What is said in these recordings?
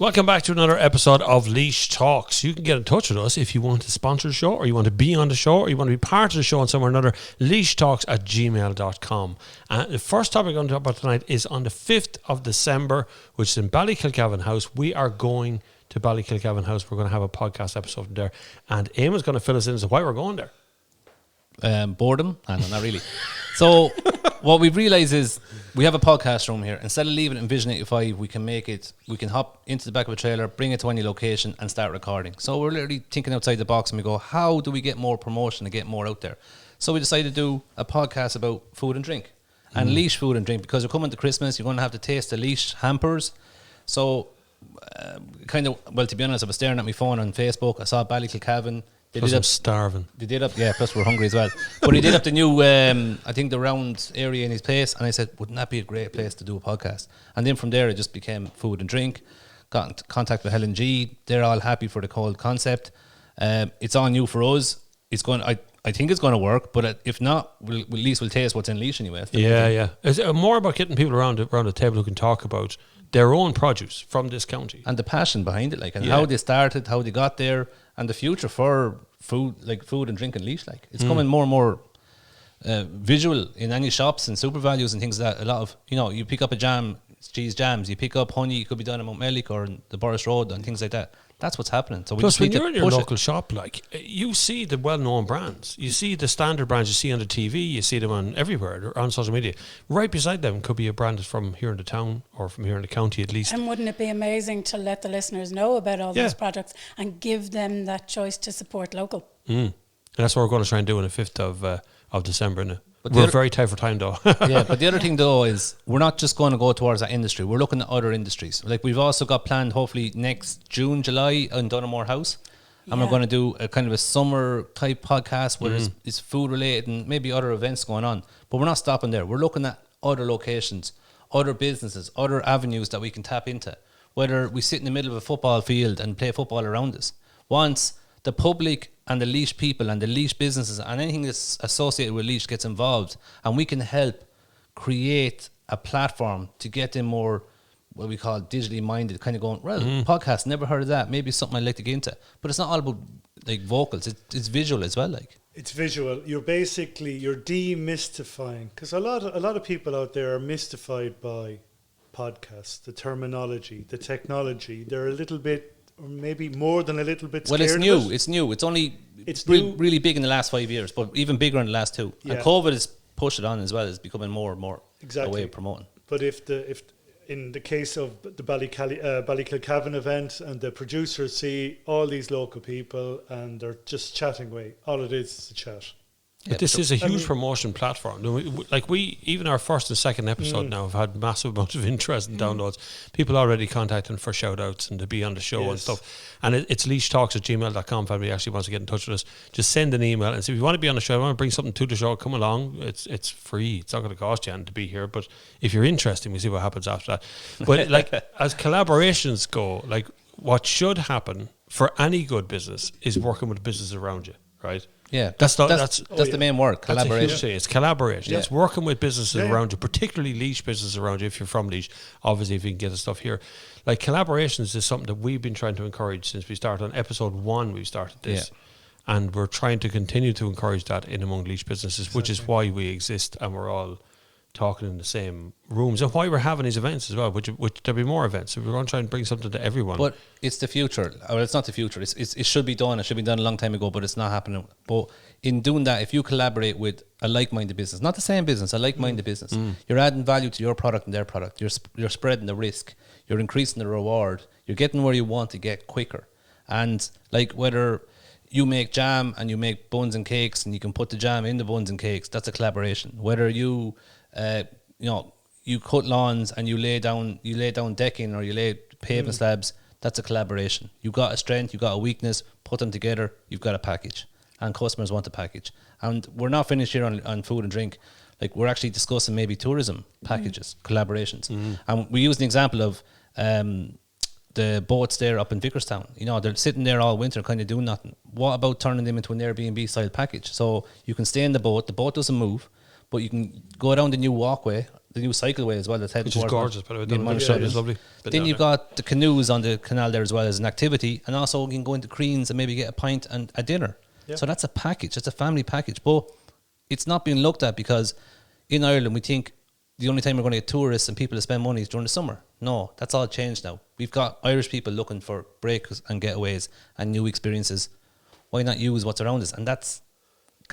Welcome back to another episode of Laois Talks. You can get in touch with us if you want to sponsor the show, or you want to be on the show, or you want to be part of the show in some or another. laoistalks@gmail.com. The first topic I'm going to talk about tonight is on the 5th of December, which is in Ballykilcavan House. We are going to Ballykilcavan House. We're going to have a podcast episode there, and Eamon's going to fill us in as to why we're going there. Boredom? No, not really. So what we've realised is we have a podcast room here. Instead of leaving it in Vision 85, we can hop into the back of a trailer, bring it to any location and start recording. So we're literally thinking outside the box and we go, how do we get more promotion and get more out there? So we decided to do a podcast about food and drink and Laois food and drink, because we're coming to Christmas, you're going to have to taste the Laois hampers. So to be honest, I was staring at my phone on Facebook. I saw Ballykilcavan. I'm starving. They did up, plus we're hungry as well. But he did up the new, I think the round area in his place, and I said, wouldn't that be a great place to do a podcast? And then from there, it just became food and drink. Got in contact with Helen G. They're all happy for the whole concept. It's all new for us. I think it's going to work, but if not, at least we'll taste what's in Laois anyway. Yeah. It's more about getting people around the table who can talk about their own produce from this county and the passion behind it, how they started, how they got there, and the future for food and drink in Laois. It's coming more and more visual in any shops and super values and things like that. A lot of, you pick up a jam, it's cheese jams, you pick up honey, it could be done in Mount Mellick or in the Boris Road and things like that. That's what's happening. So plus, when you're in your local shop, you see the well-known brands, you see the standard brands you see on the TV, you see them on everywhere or on social media. Right beside them could be a brand that's from here in the town or from here in the county at least. And wouldn't it be amazing to let the listeners know about all those products and give them that choice to support local? And that's what we're going to try and do on the 5th of December. Isn't it? But we're very tight for time though. But the other thing though is we're not just going to go towards that industry. We're looking at other industries. We've also got planned hopefully next June, July in Dunamore House. And we're going to do a kind of a summer type podcast where it's food related and maybe other events going on. But we're not stopping there. We're looking at other locations, other businesses, other avenues that we can tap into. Whether we sit in the middle of a football field and play football around us. Once the public and the Laois people and the Laois businesses and anything that's associated with Laois gets involved, and we can help create a platform to get them more, what we call digitally minded, kind of going, podcast, never heard of that, maybe something I'd like to get into. But it's not all about vocals, it's visual as well. It's visual. You're demystifying, because a lot of people out there are mystified by podcasts, the terminology, the technology. They're a little bit, or maybe more than a little bit scared. Well, it's new. It's only really big in the last 5 years, but even bigger in the last 2. Yeah. And COVID has pushed it on as well. It's becoming more and more a way of promoting. But if in the case of the Ballykilcavan event and the producers see all these local people and they're just chatting away, all it is a chat. But this is a huge promotion platform. We even our first and second episode now have had massive amounts of interest and downloads. People already contacting for shout outs and to be on the show and stuff. And it's laoistalks@gmail.com. If anybody actually wants to get in touch with us, just send an email and say, if you want to be on the show, I want to bring something to the show, come along. It's free. It's not going to cost you anything to be here. But if you're interested, we see what happens after that. But as collaborations go, what should happen for any good business is working with businesses around you, right? Yeah, that's the main word, collaboration. It's collaboration. Yeah. It's working with businesses around you, particularly Laois businesses around you if you're from Laois. Obviously, if you can get the stuff here. Collaborations is something that we've been trying to encourage since we started. On episode 1, we started this. Yeah. And we're trying to continue to encourage that in among Laois businesses, which is why we exist and we're all talking in the same rooms and why we're having these events as well, which there'll be more events. So we're going to try and bring something to everyone. But it's the future. Well, it's not the future. It should be done. It should be done a long time ago, but it's not happening. But in doing that, if you collaborate with a like-minded business, not the same business, a like-minded business, you're adding value to your product and their product. You're spreading the risk. You're increasing the reward. You're getting where you want to get quicker. And whether you make jam and you make buns and cakes and you can put the jam in the buns and cakes, that's a collaboration. Whether you you cut lawns and you lay down decking or you lay paving slabs, that's a collaboration. You've got a strength, you've got a weakness, put them together, you've got a package. And customers want a package. And we're not finished here on food and drink. We're actually discussing maybe tourism packages, collaborations. And we use an example of the boats there up in Vickerstown. They're sitting there all winter kind of doing nothing. What about turning them into an Airbnb style package? So you can stay in the boat doesn't move, but you can go down the new walkway the new cycleway as well. That's heading Which is towards gorgeous, by the way. the Done. Monash It's lovely. Been Then down you've there. got the canoes on the canal there as well as an activity, and also you can go into Creans and maybe get a pint and a dinner. Yeah. So that's a package. That's a family package. But it's not being looked at because in Ireland we think the only time we're going to get tourists and people to spend money is during the summer. No, that's all changed now. We've got Irish people looking for breaks and getaways and new experiences. Why not use what's around us? And that's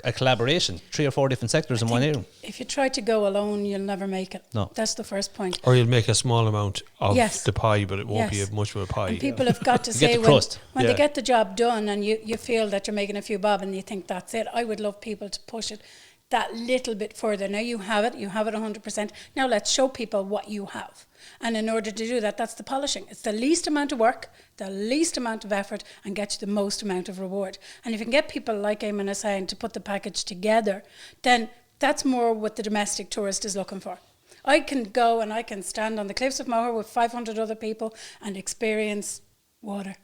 a collaboration, 3 or 4 different sectors in one area. If you try to go alone, you'll never make it. No. That's the first point. Or you'll make a small amount of Yes. the pie, but it won't Yes. be much of a pie. And people have got to You say get the crust. when Yeah. they get the job done and you feel that you're making a few bob and you think that's it. I would love people to push it that little bit further. Now you have it 100%. Now let's show people what you have. And in order to do that, that's the polishing. It's the least amount of work, the least amount of effort, and get you the most amount of reward. And if you can get people like Eamon is saying to put the package together, then that's more what the domestic tourist is looking for. I can go and I can stand on the cliffs of Moher with 500 other people and experience water.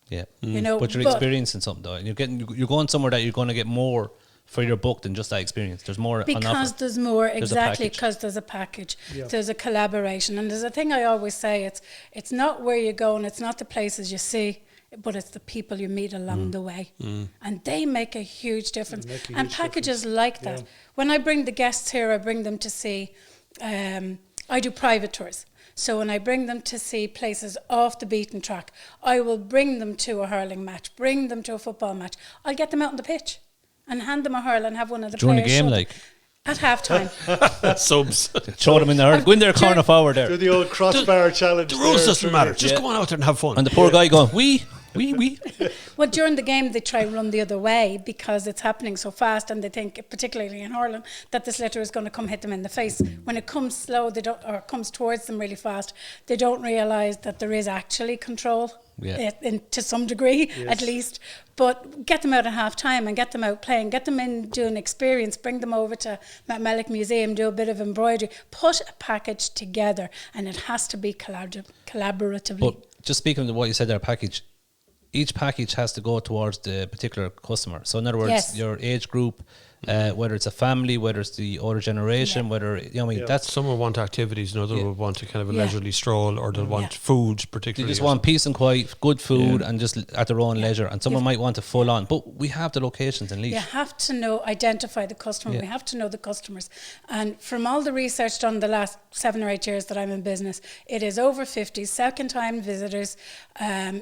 Yeah. You know, But you're experiencing something though. And you're going somewhere that you're going to get more for your book than just that experience. There's more on because offer. there's more, There's a exactly, package. because there's a package. Yeah. There's a collaboration. And there's a thing I always say, it's not where you go and it's not the places you see, but it's the people you meet along the way. And they make a huge difference. Make a And huge packages difference. like that. Yeah. When I bring the guests here, I bring them to see, I do private tours. So when I bring them to see places off the beaten track, I will bring them to a hurling match, bring them to a football match. I'll get them out on the pitch and hand them a hurl and have one of the During the players game, show them. like At half time. Subs. throw them in the hurl. Go in there, corner forward Do there. the old crossbar challenge. The rules there, doesn't Trudy. matter. Just go on out there and have fun. And the poor guy going, we. Well, during the game, they try run the other way because it's happening so fast, and they think, particularly in hurling, that this litter is going to come hit them in the face. When it comes slow, they don't, or comes towards them really fast, they don't realise that there is actually control. Yeah. To some degree, Yes. at least. But get them out at half time and get them out playing, get them in doing experience, bring them over to Mellick Museum, do a bit of embroidery, put a package together, and it has to be collaboratively. But just speaking of what you said there, package, each package has to go towards the particular customer. So in other words, Yes. your age group, whether it's a family, whether it's the older generation, whether, you know, I mean, Yeah. that's, Some will want activities, and others will want to kind of a Yeah. leisurely stroll, or they'll want foods they particularly. just or want peace and quiet, good food, and just at their own leisure. And someone might want a full on, but we have the locations in Laois. You have to identify the customer. Yeah. We have to know the customers. And from all the research done the last 7 or 8 years that I'm in business, it is over 50, second-time visitors,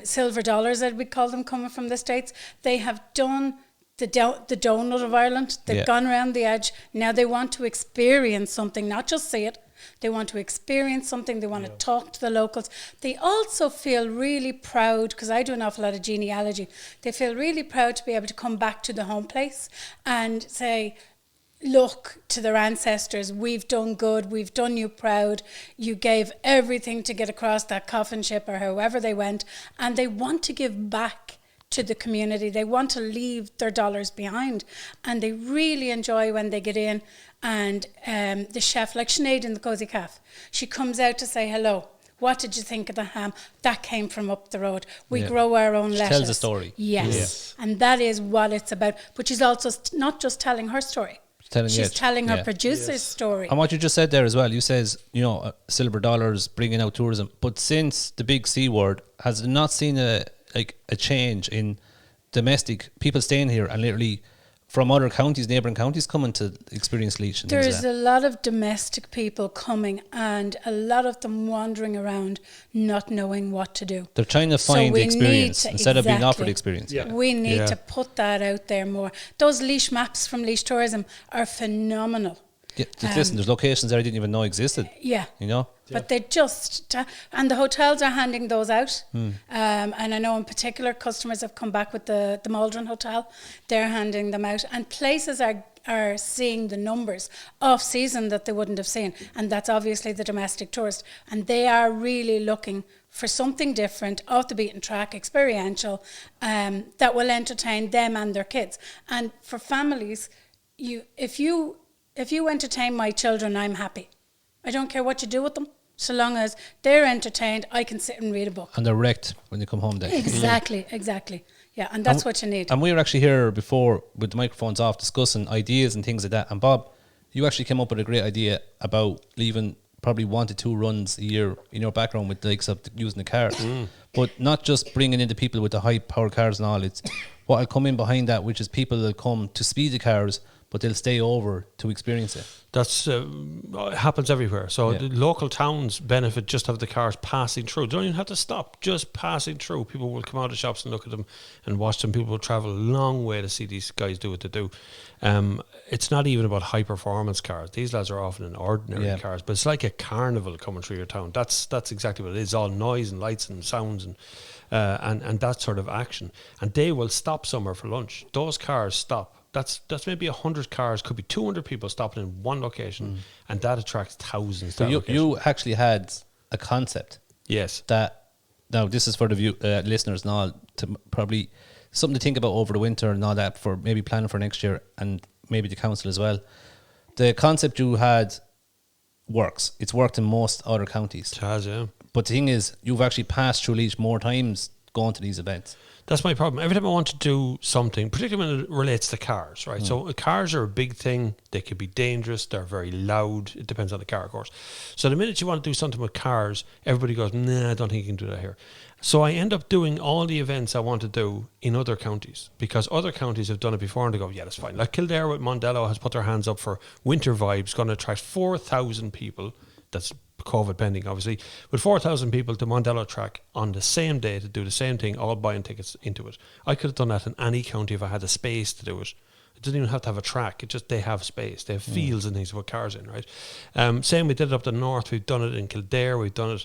silver dollars, as we call them, coming from the States. They have done the donut of Ireland. They've Yeah. gone around the edge. Now they want to experience something, not just see it. They want to experience something. They want to talk to the locals. They also feel really proud, because I do an awful lot of genealogy. They feel really proud to be able to come back to the home place and say, look to their ancestors, we've done good, we've done you proud, you gave everything to get across that coffin ship or however they went, and they want to give back to the community. They want to leave their dollars behind, and they really enjoy when they get in and the chef, like Sinead in the Cozy Calf, she comes out to say hello. What did you think of the ham? That came from up the road. We grow our own lettuce. tells a story. Yes. And that is what it's about. But she's also not just telling her story. She's telling her producer's story. And what you just said there as well, you says, you know, silver dollars bringing out tourism. But since the big C word, has it not seen a change in domestic people staying here and literally from other counties, neighbouring counties, coming to experience Laois? And There's a lot of domestic people coming, and a lot of them wandering around not knowing what to do. They're trying to So find the we experience need to- instead of being exactly. offered experience. Yeah. We need Yeah. to put that out there more. Those Laois maps from Laois Tourism are phenomenal. Yeah, just listen, there's locations there I didn't even know existed. Yeah. You know? But they just, and the hotels are handing those out. And I know in particular customers have come back with the Maldron Hotel. They're handing them out. And places are seeing the numbers off season that they wouldn't have seen. And that's obviously the domestic tourist. And they are really looking for something different, off the beaten track, experiential, that will entertain them and their kids. And for families, if you entertain my children, I'm happy. I don't care what you do with them, so long as they're entertained, I can sit and read a book. And they're wrecked when they come home then. Exactly. Yeah, and that's what you need. And we were actually here before with the microphones off discussing ideas and things like that. And Bob, you actually came up with a great idea about leaving probably 1 to 2 runs a year in your background with the likes of using the cars, but not just bringing in the people with the high power cars and all. It's what will come in behind that, which is people that come to speed the cars, but they'll stay over to experience it. That's happens everywhere. So the local towns benefit just of the cars passing through. They don't even have to stop, just passing through. People will come out of shops and look at them and watch them. People will travel a long way to see these guys do what they do. It's not even about high performance cars. These lads are often in ordinary cars, but it's like a carnival coming through your town. That's exactly what it is. All noise and lights and sounds and that sort of action. And they will stop somewhere for lunch. Those cars stop. That's maybe 100 cars, could be 200 people stopping in one location, and that attracts thousands. So you actually had a concept. Yes. That now this is for the listeners and all, to probably something to think about over the winter and all that, for maybe planning for next year, and maybe the council as well. The concept you had works. It's worked in most other counties. It has, yeah. But the thing is, you've actually passed through Laois more times going to these events. That's my problem. Every time I want to do something, particularly when it relates to cars, right? So cars are a big thing. They could be dangerous. They're very loud. It depends on the car, of course. So the minute you want to do something with cars, everybody goes, nah, I don't think you can do that here. So I end up doing all the events I want to do in other counties, because other counties have done it before and they go, yeah, that's fine. Like Kildare with Mondello has put their hands up for Winter Vibes, going to attract 4,000 people. That's COVID pending, obviously, with 4,000 people to Mondello track on the same day to do the same thing, all buying tickets into it. I could have done that in any county if I had the space to do it. It doesn't even have to have a track. It just, they have space. They have fields and things to put cars in, right? Same, we did it up the north. We've done it in Kildare. We've done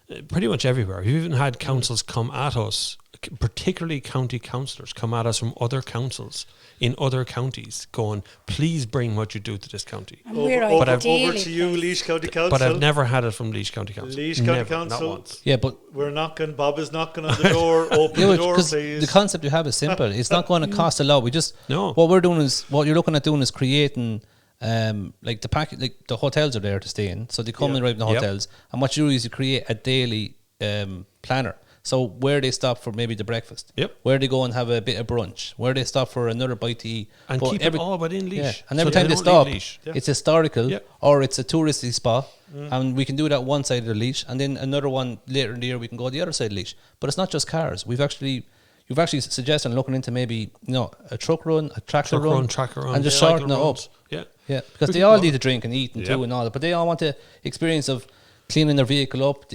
it pretty much everywhere. We've even had councils come at us, particularly county councillors, come at us from other councils in other counties going, please bring what you do to this county. Over to you, Laois County Council. But I've never had it from Laois County Council. Laois County Council. Not once. Yeah, but we're knocking. Bob is knocking on the door. Open the door, please. The concept you have is simple. It's not going to cost a lot. We just No. What we're doing is, what you're looking at doing is creating like the package. Like the hotels are there to stay in, so they come and arrive in the hotels. And what you do is you create a daily planner. So where they stop for maybe the breakfast, where they go and have a bit of brunch, where they stop for another bite to eat, and keep it all within Laois. And every time they stop, it's historical or it's a touristy spot, and we can do that one side of the Laois, and then another one later in the year we can go the other side of Laois. But it's not just cars. You've actually suggested looking into maybe a truck run, a tractor run, and just shorten it up. Yeah, because they all need to drink and eat and do and all that, but they all want the experience of cleaning their vehicle up,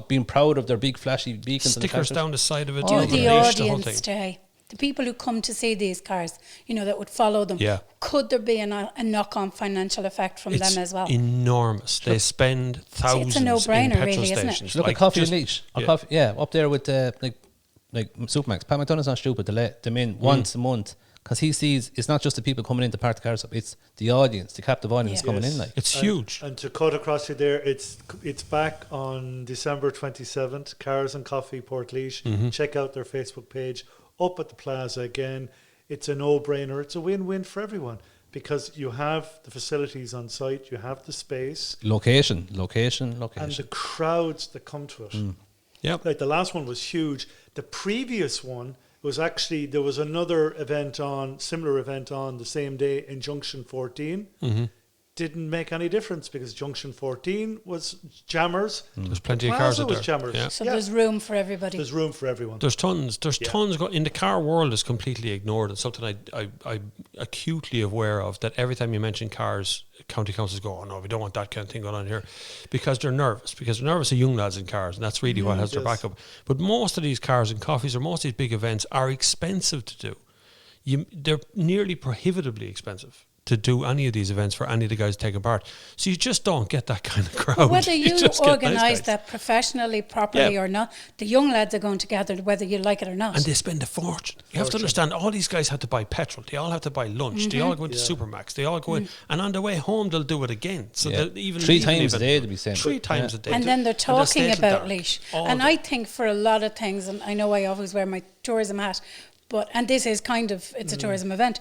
being proud of their big flashy beacons. Stickers down the side of it. Do the audience stay? The people who come to see these cars, that would follow them. Yeah. Could there be a knock-on financial effect from them as well? Enormous. They spend thousands. It's a no-brainer, in petrol really, stations. isn't it? Look at coffee in Laois. Up there with like Supermax. Pat McDonough's not stupid. They let them in once a month. Because he sees it's not just the people coming in to park the cars up, it's the audience, the captive audience coming in. It's huge. And to cut across you there, it's back on December 27th, Cars and Coffee Portarlington. Check out their Facebook page. Up at the plaza again. It's a no-brainer. It's a win-win for everyone, because you have the facilities on site, you have the space. Location. And the crowds that come to it. Yep. Like the last one was huge. The previous one was actually, there was another similar event on the same day in Junction 14. Didn't make any difference because Junction 14 was jammers. There's plenty of cars out there. Jammers. Yeah. So there's room for everybody. There's room for everyone. There's tons. In the car world is completely ignored, and something I'm acutely aware of, that every time you mention cars, county councils go, oh no, we don't want that kind of thing going on here, because they're nervous. Because they're nervous of young lads in cars, and that's really what has their backup. But most of these cars and coffees, or most of these big events, are expensive to do. They're nearly prohibitively expensive to do any of these events for any of the guys taking part. So you just don't get that kind of crowd. But whether you organise that professionally, properly or not, the young lads are going together whether you like it or not. And they spend a fortune. You have to understand, all these guys have to buy petrol. They all have to buy lunch. They all go into Supermax. They all go in. And on the way home, they'll do it again. So even 3 times a day, they'll be saying. 3 times a day. And then they're talking about Laois. And I think for a lot of things, and I know I always wear my tourism hat, and this is it's a tourism event,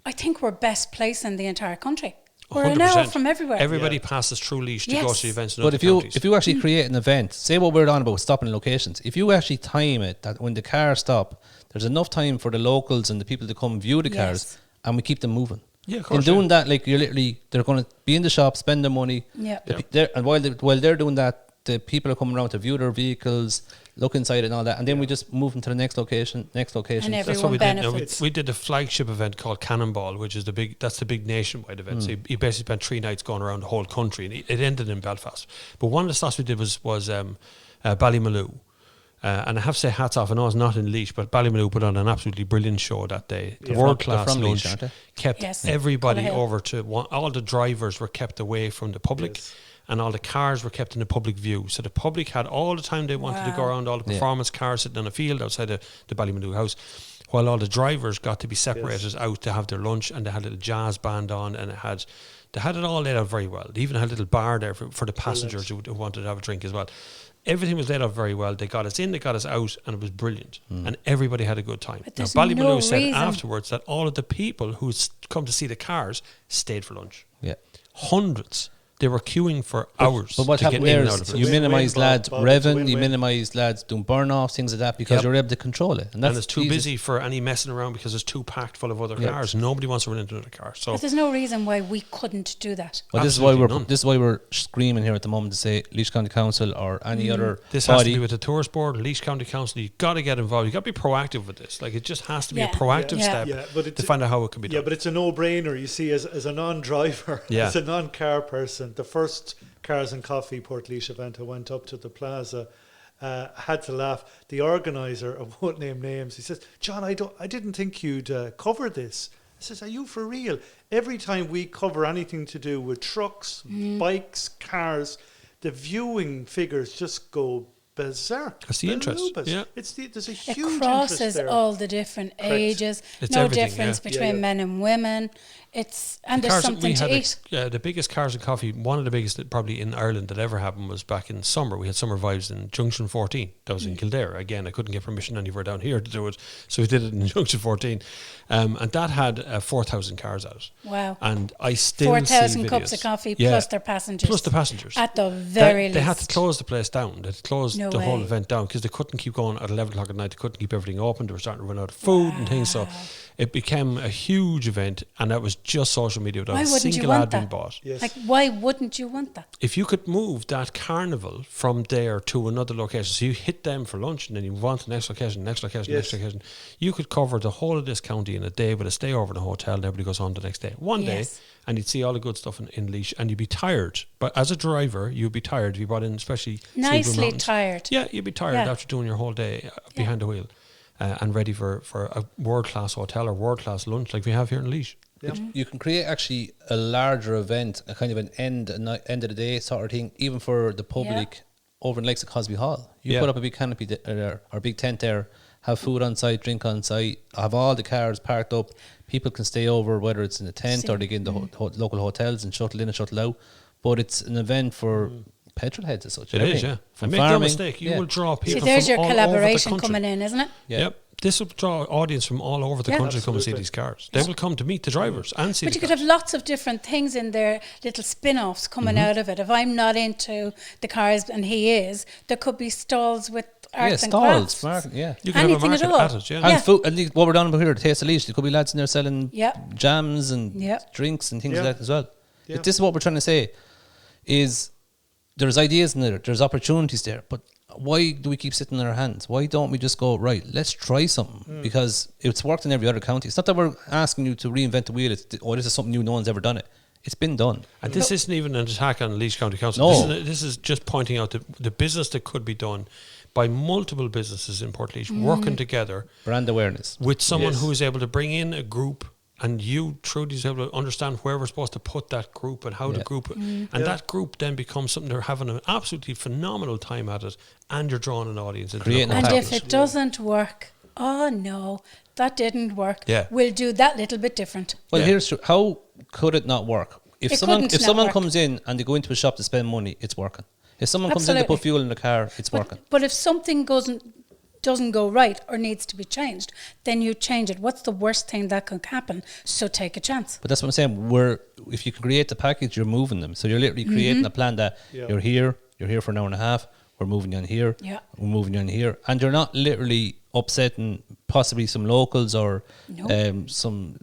I think we're best placed in the entire country. We're 100%. an hour from everywhere. Everybody passes through Laois to go to the events in But other counties. if you actually create an event, say what we're on about stopping locations, if you actually time it that when the cars stop, there's enough time for the locals and the people to come view the cars, and we keep them moving. Yeah, of In course. doing that, like you're literally, they're going to be in the shop, spend their money. Yeah. And while they're doing that, the people are coming around to view their vehicles, look inside and all that, and then we just move them to the next location. And That's what everyone we did. Now, benefits. we did a flagship event called Cannonball, which is the big nationwide event. So you basically spent 3 nights going around the whole country, and it ended in Belfast. But one of the stops we did was Ballymaloo. And I have to say hats off. I know it's not in Laois, but Ballymaloo put on an absolutely brilliant show that day. The world class from lunch Laois, aren't they? kept everybody Cullehill. over to all the drivers were kept away from the public. Yes. And all the cars were kept in the public view. So the public had all the time they wanted to go around, all the performance cars sitting on a field outside the Ballymaloo house, while all the drivers got to be separated out to have their lunch, and they had a little jazz band on, and they had it all laid out very well. They even had a little bar there for the passengers who wanted to have a drink as well. Everything was laid out very well. They got us in, they got us out, and it was brilliant. And everybody had a good time. But Now, there's Ballymaloo no said reason. afterwards that all of the people who come to see the cars stayed for lunch. Yeah. Hundreds. They were queuing for hours But what to get happened in there and out is of it. you Win-win, minimise Bob, lads Bob, it's a revving, you win-win. minimise lads doing burn-offs, things like that, because Yep. you're able to control it. And that's it's too easy. busy for any messing around because it's too packed full of other cars. Nobody wants to run into another car. So But there's no reason why we couldn't do that. Well, Absolutely none. this is why we're screaming here at the moment to say Laois County Council or any other this has to body. be with the tourist board, Laois County Council. You've got to get involved. You've got to be proactive with this. Like, it just has to be Yeah. a proactive Yeah. step Yeah, but to it's- find out how it can be done. Yeah, but it's a no-brainer. You see, as a non-driver, Yeah. as a non-car person, the first Cars and Coffee Portarlington event, I went up to the plaza. Had to laugh. The organizer, I won't name names, he says, "John, I didn't think you'd cover this." I says, "Are you for real?" Every time we cover anything to do with trucks, bikes, cars, the viewing figures just go berserk. That's the interest, Balubas. yeah. There's a It huge interest crosses there. all the different ages. It's no everything, difference yeah. between Yeah. men and women. There's Cars- something to we eat. had the biggest Cars and Coffee, one of the biggest that probably in Ireland that ever happened was back in summer. We had Summer Vibes in Junction 14. That was in Kildare. Again, I couldn't get permission anywhere down here to do it, so we did it in Junction 14. And that had 4,000 cars at it. Wow. And I still 4,000 see cups videos. of coffee Yeah. plus their passengers. Plus the passengers. At the very They had least. to close the place down. They had to close No the whole way. event down because they couldn't keep going at 11 o'clock at night. They couldn't keep everything open. They were starting to run out of food and things. So it became a huge event, and that was just social media without Why a wouldn't you single want ad being that? bought. Yes. Like, why wouldn't you want that? If you could move that carnival from there to another location, so you hit them for lunch and then you move on to the next location, next location, Yes. next location, you could cover the whole of this county in a day with a stay over in a hotel, and everybody goes on the next day. One day, Yes. and you'd see all the good stuff in Laois, and you'd be tired. But as a driver, you'd be tired if you brought in, especially Sleep Blue Nicely Mountains. tired. Yeah, you'd be tired Yeah. after doing your whole day behind the wheel and ready for a world-class hotel or world-class lunch like we have here in Laois. You can create actually a larger event, a kind of an end of the day sort of thing, even for the public over in likes of Cosby Hall. You Yeah. put up a big canopy there, or big tent there, have food on site, drink on site, have all the cars parked up. People can stay over, whether it's in a tent or they get in the local hotels and shuttle in and shuttle out. But it's an event for petrol heads as such. It is, yeah. From And make no farming, mistake, you will draw people See, there's from your all over collaboration the country. coming in, isn't it? Yeah. Yep. This will draw audience from all over the Yeah. country to come and see Absolutely. these cars. They will come to meet the drivers and see But the you could cars. have lots of different things in there, little spin-offs coming out of it. If I'm not into the cars and he is, there could be stalls with arts and crafts. market, yeah. You can have a anything at market all. at it, yeah. Yeah. And food, at least what we're doing over here, the Taste of Laois, there could be lads in there selling Yep. jams and Yep. drinks and things Yeah. like that as well. Yeah. This is what we're trying to say, is there's ideas in there, there's opportunities there, but why do we keep sitting on our hands? Why don't we just go, right, let's try something? Because it's worked in every other county. It's not that we're asking you to reinvent the wheel, it's, this is something new, no one's ever done it. It's been done. And this isn't even an attack on Laois County Council. No. This is just pointing out the business that could be done by multiple businesses in Port Laois working together Brand awareness. with someone Yes. who is able to bring in a group, and you, Trudy, is able to understand where we're supposed to put that group and how to Yeah. group it. And that group then becomes something they're having an absolutely phenomenal time at it, and you're drawing an audience into Creating the a And whole if business. it doesn't work, oh no, that didn't work. Yeah. We'll do that little bit different. Well, Yeah. here's how could it not work? If It someone couldn't if not someone work. comes in and they go into a shop to spend money, it's working. If someone comes in to Absolutely. put fuel in the car, it's working. But if something doesn't go right or needs to be changed, then you change it. What's the worst thing that could happen? So take a chance. But that's what I'm saying. If you can create the package, you're moving them. So you're literally creating a plan that Yeah. you're here for an hour and a half. We're moving you on here. Yeah. We're moving you on here, and you're not literally upsetting possibly some locals or No. some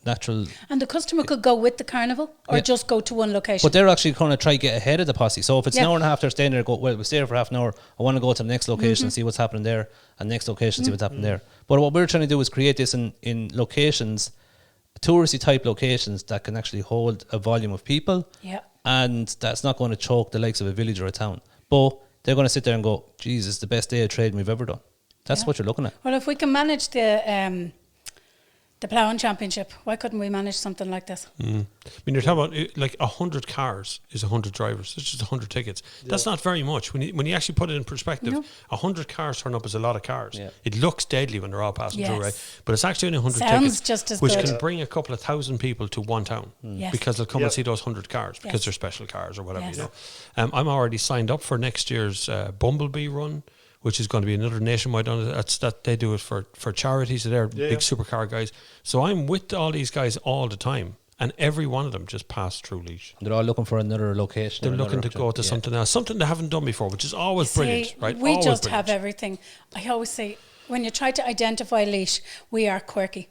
natural. And the customer could go with the carnival or just go to one location. But they're actually going to try to get ahead of the posse. So if it's an hour and a half, they're staying there. Go, well, we'll stay there for half an hour. I want to go to the next location and see what's happening there, and next location see what's happening there. But what we're trying to do is create this in locations, touristy type locations that can actually hold a volume of people. Yeah. And that's not going to choke the likes of a village or a town. But they're going to sit there and go, Jesus, the best day of trading we've ever done. That's what you're looking at. Well, if we can manage the ploughing championship, why couldn't we manage something like this? I mean, you're talking about like 100 cars is 100 drivers. It's just 100 tickets. That's not very much. When you actually put it in perspective, 100 cars turn up is a lot of cars. Yeah. It looks deadly when they're all passing through, right? But it's actually only 100 tickets, just as which good. can bring a couple of thousand people to one town because they'll come and see those 100 cars because they're special cars or whatever, you know. I'm already signed up for next year's Bumblebee run, which is going to be another nationwide. That's that they do it for charities. So they're big supercar guys. So I'm with all these guys all the time, and every one of them just passed through Laois. They're all looking for another location. They're looking to go to something else, something they haven't done before, which is always brilliant, right? We always just brilliant. have everything. I always say, when you try to identify Laois, we are quirky.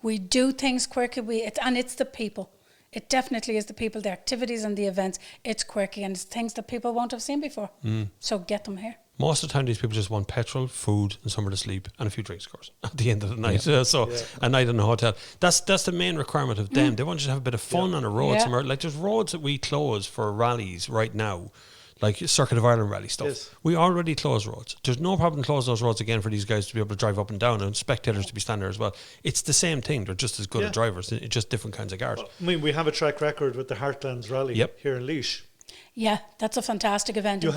We do things quirky. And it's the people. It definitely is the people, the activities and the events. It's quirky and it's things that people won't have seen before. So get them here. Most of the time, these people just want petrol, food, and somewhere to sleep, and a few drinks, of course, at the end of the night. A night in a hotel. That's the main requirement of them. They want you to have a bit of fun on a road somewhere. Like there's roads that we close for rallies right now, like Circuit of Ireland rally stuff. Yes. We already close roads. There's no problem closing those roads again for these guys to be able to drive up and down and spectators to be standing there as well. It's the same thing. They're just as good as drivers. It's just different kinds of cars. Well, I mean, we have a track record with the Heartlands Rally here in Laois. Yeah, that's a fantastic event. You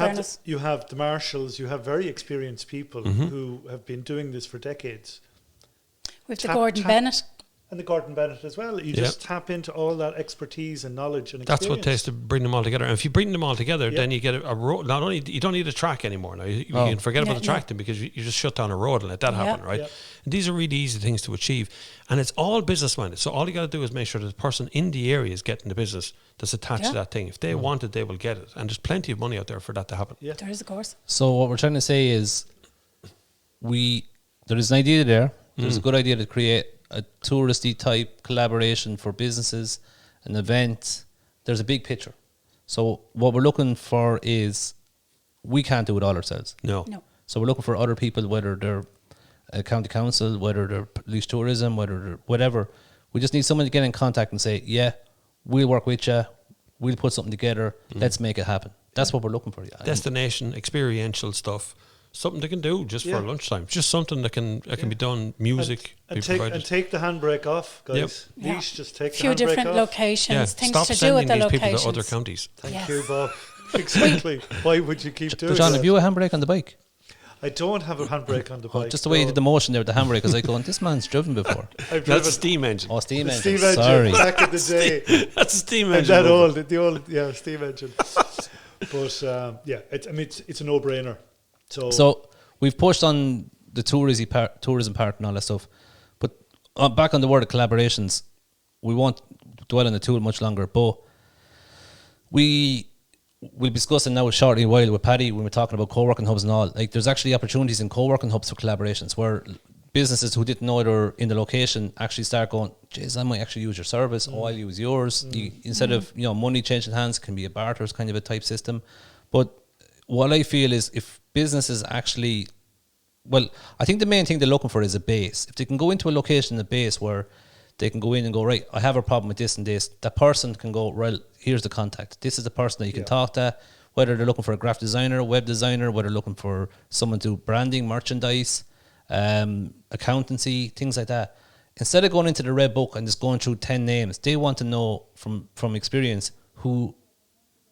have the marshals, you have very experienced people who have been doing this for decades. With the Gordon Bennett. And the Gordon Bennett as well. You just tap into all that expertise and knowledge and experience. That's what takes to bring them all together. And if you bring them all together, then you get a road. Not only you don't need a track anymore now. You can forget about the track then because you just shut down a road and let that happen, right? And these are really easy things to achieve. And it's all business minded. So all you got to do is make sure that the person in the area is getting the business that's attached to that thing. If they want it, they will get it. And there's plenty of money out there for that to happen. Yeah. There is, of course. So what we're trying to say is there is an idea there. There's a good idea to create a touristy type collaboration for businesses, an event. There's a big picture. So what we're looking for is we can't do it all ourselves. No. So we're looking for other people, whether they're a county council, whether they're police tourism, whether they're whatever. We just need someone to get in contact and say, yeah, we'll work with you. We'll put something together. Let's make it happen. That's what we're looking for. Yeah. Destination, experiential stuff. Something they can do just for lunchtime. Just something that can be done. Music and take the handbrake off, guys. Laois, just take the handbrake off. A few different locations, things Stop to do at the sending these people locations. to other counties. Thank you, Bob. Exactly. Why would you keep doing John, that? have you a handbrake on the bike? I don't have a handbrake on the bike. Just the way you did the motion there with the handbrake, because I go, this man's driven before. That's a steam engine. Oh, steam engine. Steam engine. Sorry. Back in the day. That's a steam And engine. the old steam engine. But it's a no-brainer. So we've pushed on the tourism part and all that stuff, but back on the word of collaborations, we won't dwell on the tool much longer, but we'll be discussing now shortly a while with Paddy when we're talking about co-working hubs and all. Like, there's actually opportunities in co-working hubs for collaborations where businesses who didn't know they're in the location actually start going, geez, I might actually use your service, or I'll use yours. Instead of money changing hands, can be a barter kind of a type system. But what I feel is if businesses actually, I think the main thing they're looking for is a base. If they can go into a location, a base where they can go in and go, right, I have a problem with this and this, that person can go, right, here's the contact. This is the person that you can talk to, whether they're looking for a graphic designer, web designer, whether they're looking for someone to do branding, merchandise, accountancy, things like that. Instead of going into the red book and just going through 10 names, they want to know from experience who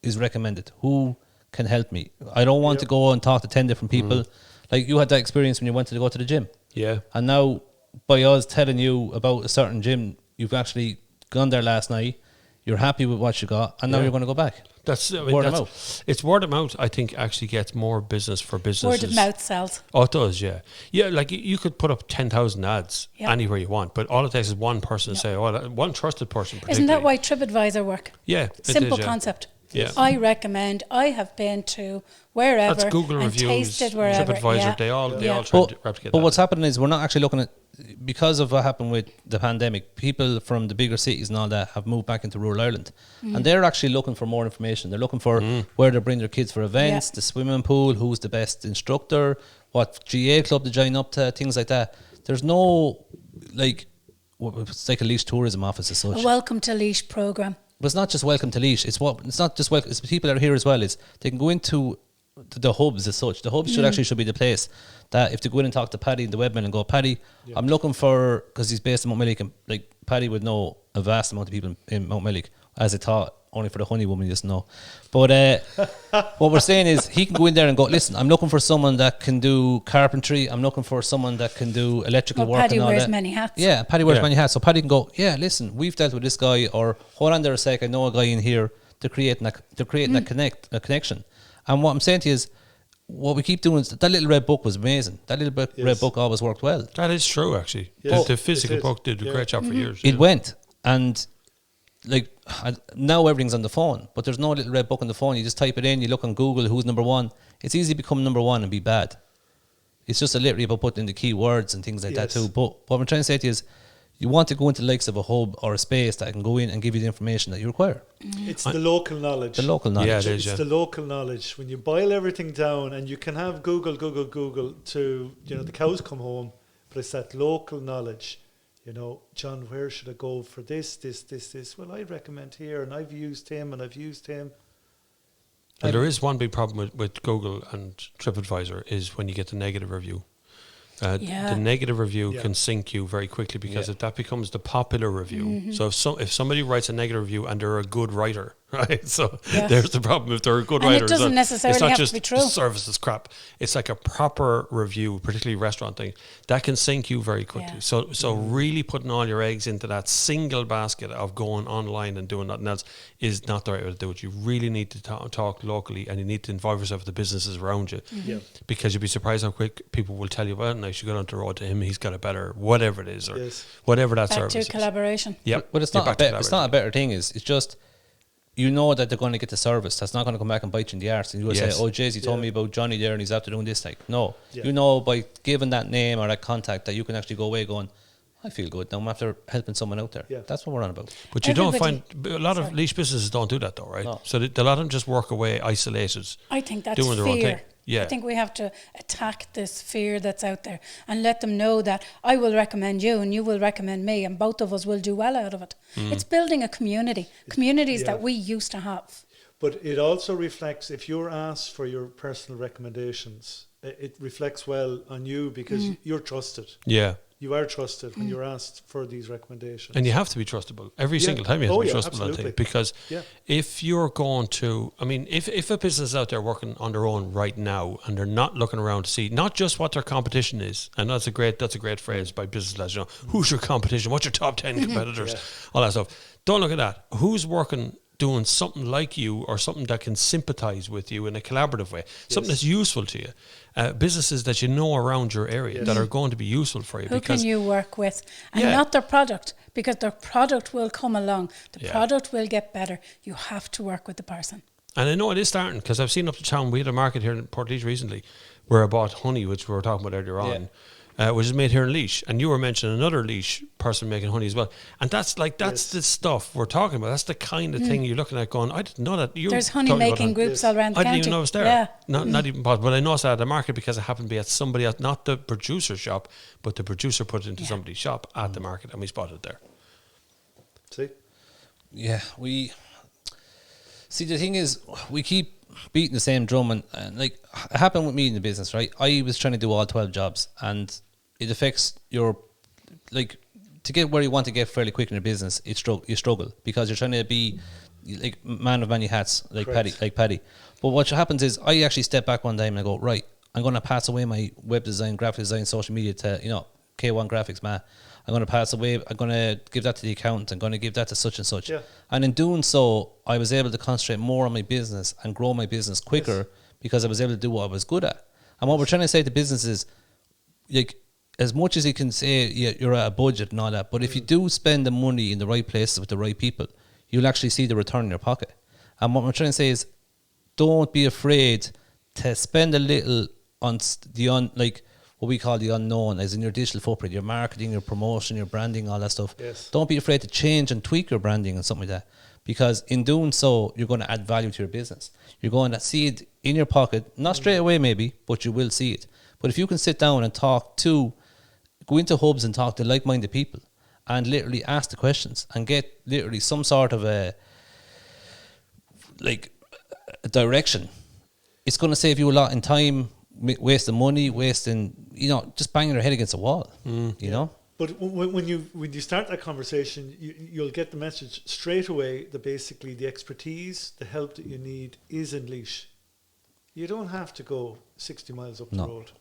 is recommended, who can help me. I don't want to go and talk to 10 different people. Like you had that experience when you went to go to the gym. Yeah. And now by us telling you about a certain gym, you've actually gone there last night, you're happy with what you got, and now you're going to go back. Word of mouth. It's word of mouth, I think, actually gets more business for businesses. Word of mouth sells. Oh, it does, yeah. Yeah, like you could put up 10,000 ads anywhere you want, but all it takes is one person to say, one trusted person. Isn't that why TripAdvisor work? Yeah. Simple concept. Yeah. I recommend, I have been to wherever. That's Google and reviews, tasted wherever. TripAdvisor, they all try to replicate But that. what's happening is we're not actually looking at because of what happened with the pandemic, people from the bigger cities and all that have moved back into rural Ireland, and they're actually looking for more information. They're looking for where to bring their kids for events, the swimming pool, who's the best instructor, what GA club to join up to, things like that. There's no like, it's like a Laois tourism office as such. A welcome to Laois program. But it's not just welcome to Laois. It's not just welcome. It's people that are here as well. Is they can go into the hubs as such. The hubs should be the place that if they go in and talk to Paddy, the webman, and go, Paddy, I'm looking for, because he's based in Mountmillick, and like Paddy would know a vast amount of people in Mountmillick, as I thought. Only for the honey woman, he doesn't know. But what we're saying is he can go in there and go, listen, I'm looking for someone that can do carpentry. I'm looking for someone that can do electrical work. Paddy and all wears that. many hats. Yeah, Paddy wears many hats. So Paddy can go, yeah, listen, we've dealt with this guy, or hold on there a sec, I know a guy in here to create a connection. And what I'm saying to you is, what we keep doing is that little red book was amazing. That little red book always worked well. That is true, actually. Yes, The physical book did a great job for years. It went, and like now everything's on the phone, but there's no little red book on the phone. You just type it in, you look on Google, who's number one. It's easy to become number one and be bad. It's just literally about putting in the key words and things like that too. But what I'm trying to say to you is, you want to go into the likes of a hub or a space that can go in and give you the information that you require. It's the local knowledge. The local knowledge. Yeah, it is, It's the local knowledge. When you boil everything down, and you can have Google to, the cows come home, but it's that local knowledge. John, where should I go for this? Well, I'd recommend here, and I've used him. And there is one big problem with Google and TripAdvisor is when you get the negative review. The negative review can sink you very quickly, because if that becomes the popular review. So if somebody writes a negative review and they're a good writer, right? So there's the problem. If they're a good writer, it doesn't necessarily it's not have just to be true. The service is crap. It's like a proper review, particularly restaurant thing, that can sink you very quickly. Yeah. So really putting all your eggs into that single basket of going online and doing nothing else is not the right way to do it. You really need to talk locally, and you need to involve yourself with the businesses around you, because you'd be surprised how quick people will tell you, well, no, you should go down the road to him, he's got a better whatever it is, or whatever that Back service to is. collaboration. But it's not a better thing. It's just, you know that they're going to get the service. That's not going to come back and bite you in the arse. And you will say, oh, Jay-Z told me about Johnny there and he's after doing this. Like, no. You know, by giving that name or that contact, that you can actually go away going, I feel good now, I'm after helping someone out there. That's what we're on about. But you don't find, a lot of Laois businesses don't do that though, right? No. So a lot of them just work away isolated. I think that's doing their own thing. fear. Yeah. I think we have to attack this fear that's out there and let them know that I will recommend you and you will recommend me, and both of us will do well out of it. It's building a communities that we used to have. But it also reflects, if you're asked for your personal recommendations, it reflects well on you, because you're trusted. Yeah. You are trusted when you're asked for these recommendations. And you have to be trustable. Every single time you have to be trustable, I think. Because if you're going to, if a business is out there working on their own right now and they're not looking around to see not just what their competition is, and that's a great phrase by business lads, who's your competition, what's your top 10 competitors, all that stuff. Don't look at that. Who's working doing something like you, or something that can sympathise with you in a collaborative way, something that's useful to you. Businesses that you know around your area that are going to be useful for you. Who can you work with? And not their product, because their product will come along. The product will get better. You have to work with the person. And I know it is starting, because I've seen up the town, we had a market here in Portarlington recently where I bought honey, which we were talking about earlier on. Which is made here in Laois, and you were mentioning another Laois person making honey as well, and that's the stuff we're talking about. That's the kind of thing you're looking at going, I didn't know that. There's honey making groups all around the county. I didn't even know it was there. Not even possible. But I noticed that at the market, because it happened to be at somebody else, not the producer's shop, but the producer put it into somebody's shop at the market, and we spotted it there. See? Yeah, the thing is, we keep beating the same drum, and like it happened with me in the business, right? I was trying to do all 12 jobs, and it affects your, like, to get where you want to get fairly quick in your business, you struggle because you're trying to be like man of many hats, like Paddy. But what happens is, I actually step back one time and I go, right, I'm going to pass away my web design, graphic design, social media to K1 Graphics, man. I'm going to pass away. I'm going to give that to the accountant. I'm going to give that to such and such. And in doing so, I was able to concentrate more on my business and grow my business quicker because I was able to do what I was good at. And what we're trying to say to businesses, like, as much as you can say you're at a budget and all that, but if you do spend the money in the right places with the right people, you'll actually see the return in your pocket. And what we're trying to say is, don't be afraid to spend a little on like what we call the unknown, as in your digital footprint, your marketing, your promotion, your branding, all that stuff. Yes. Don't be afraid to change and tweak your branding and something like that, because in doing so, you're going to add value to your business. You're going to see it in your pocket, not straight away maybe, but you will see it. But if you can sit down and go into hubs and talk to like-minded people and literally ask the questions and get literally some sort of a direction, it's going to save you a lot in time, wasting money, just banging your head against a wall, you know. But when you start that conversation, you'll get the message straight away that basically the expertise, the help that you need is in Laois. You don't have to go 60 miles up the road.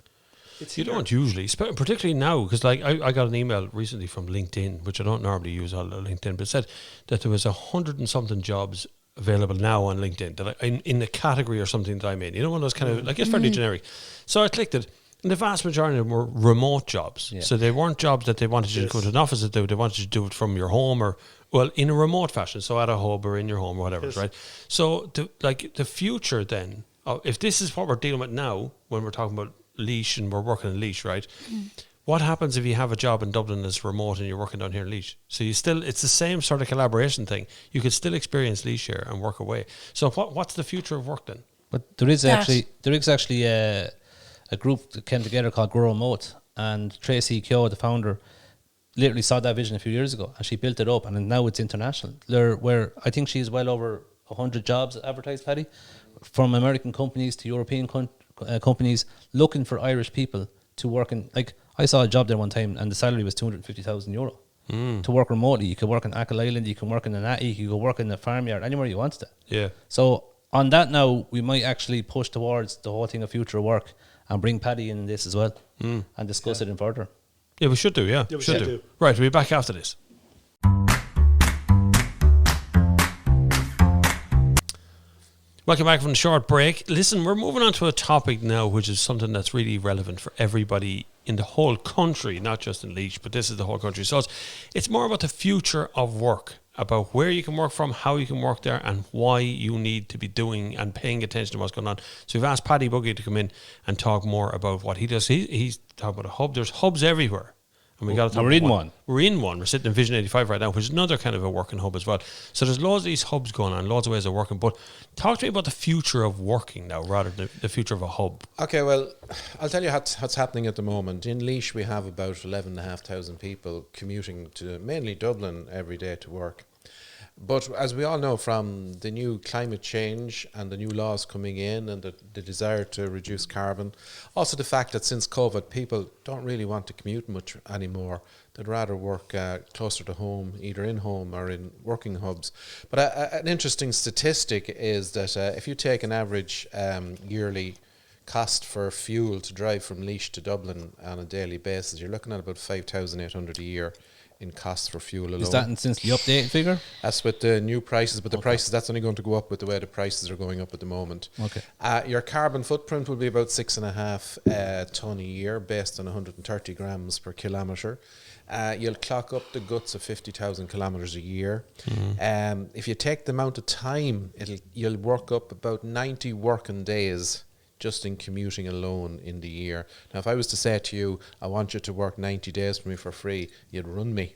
You don't usually, particularly now, because like I got an email recently from LinkedIn, which I don't normally use on LinkedIn, but it said that there was 100 and something jobs available now on LinkedIn that in the category or something that I'm in. You know, one of those kind of, like, it's fairly generic. So I clicked it, and the vast majority of them were remote jobs. Yeah. So they weren't jobs that they wanted you to go to an office to do. They wanted you to do it from your home or, well, in a remote fashion. So at a hub or in your home or whatever, right? So the future then, if this is what we're dealing with now, when we're talking about Laois and we're working in Laois, right? What happens if you have a job in Dublin that's remote and you're working down here in Laois? So it's the same sort of collaboration thing. You could still experience Laois here and work away. So what's the future of work then? But there is actually a group that came together called Grow Remote, and Tracy Keogh, the founder, literally saw that vision a few years ago, and she built it up, and now it's international. Where I think she's well over 100 jobs advertised, Paddy, from American companies to European companies looking for Irish people to work in. Like, I saw a job there one time and the salary was €250,000 to work remotely. You could work in Achill Island, you can work in an Atty, you could work in a farmyard, anywhere you wanted to. Yeah. So on that now, we might actually push towards the whole thing of future work and bring Paddy in this as well and discuss it in further. Yeah, we should do, yeah. We should do. Right, we'll be back after this. Welcome back from the short break. Listen, we're moving on to a topic now which is something that's really relevant for everybody in the whole country, not just in Laois, but this is the whole country. So it's more about the future of work, about where you can work from, how you can work there, and why you need to be doing and paying attention to what's going on. So we've asked Paddy Buggy to come in and talk more about what he does. He's talking about a hub. There's hubs everywhere. And we're in one. We're in one. We're sitting in Vision 85 right now, which is another kind of a working hub as well. So there's loads of these hubs going on, loads of ways of working. But talk to me about the future of working now, rather than the future of a hub. Okay, well, I'll tell you what's happening at the moment. In Laois, we have about 11,500 people commuting to mainly Dublin every day to work. But as we all know, from the new climate change and the new laws coming in and the desire to reduce carbon, also the fact that since COVID, people don't really want to commute much anymore. They'd rather work closer to home, either in home or in working hubs. But an interesting statistic is that if you take an average yearly cost for fuel to drive from Laois to Dublin on a daily basis, you're looking at about 5,800 a year in costs for fuel alone. Is that since the updated figure? That's with the new prices, but the prices, that's only going to go up with the way the prices are going up at the moment. Okay. Your carbon footprint will be about 6.5 tonne a year based on 130 grams per kilometre. You'll clock up the guts of 50,000 kilometres a year. If you take the amount of time, you'll work up about 90 working days just in commuting alone in the year. Now, if I was to say to you, I want you to work 90 days for me for free, you'd run me.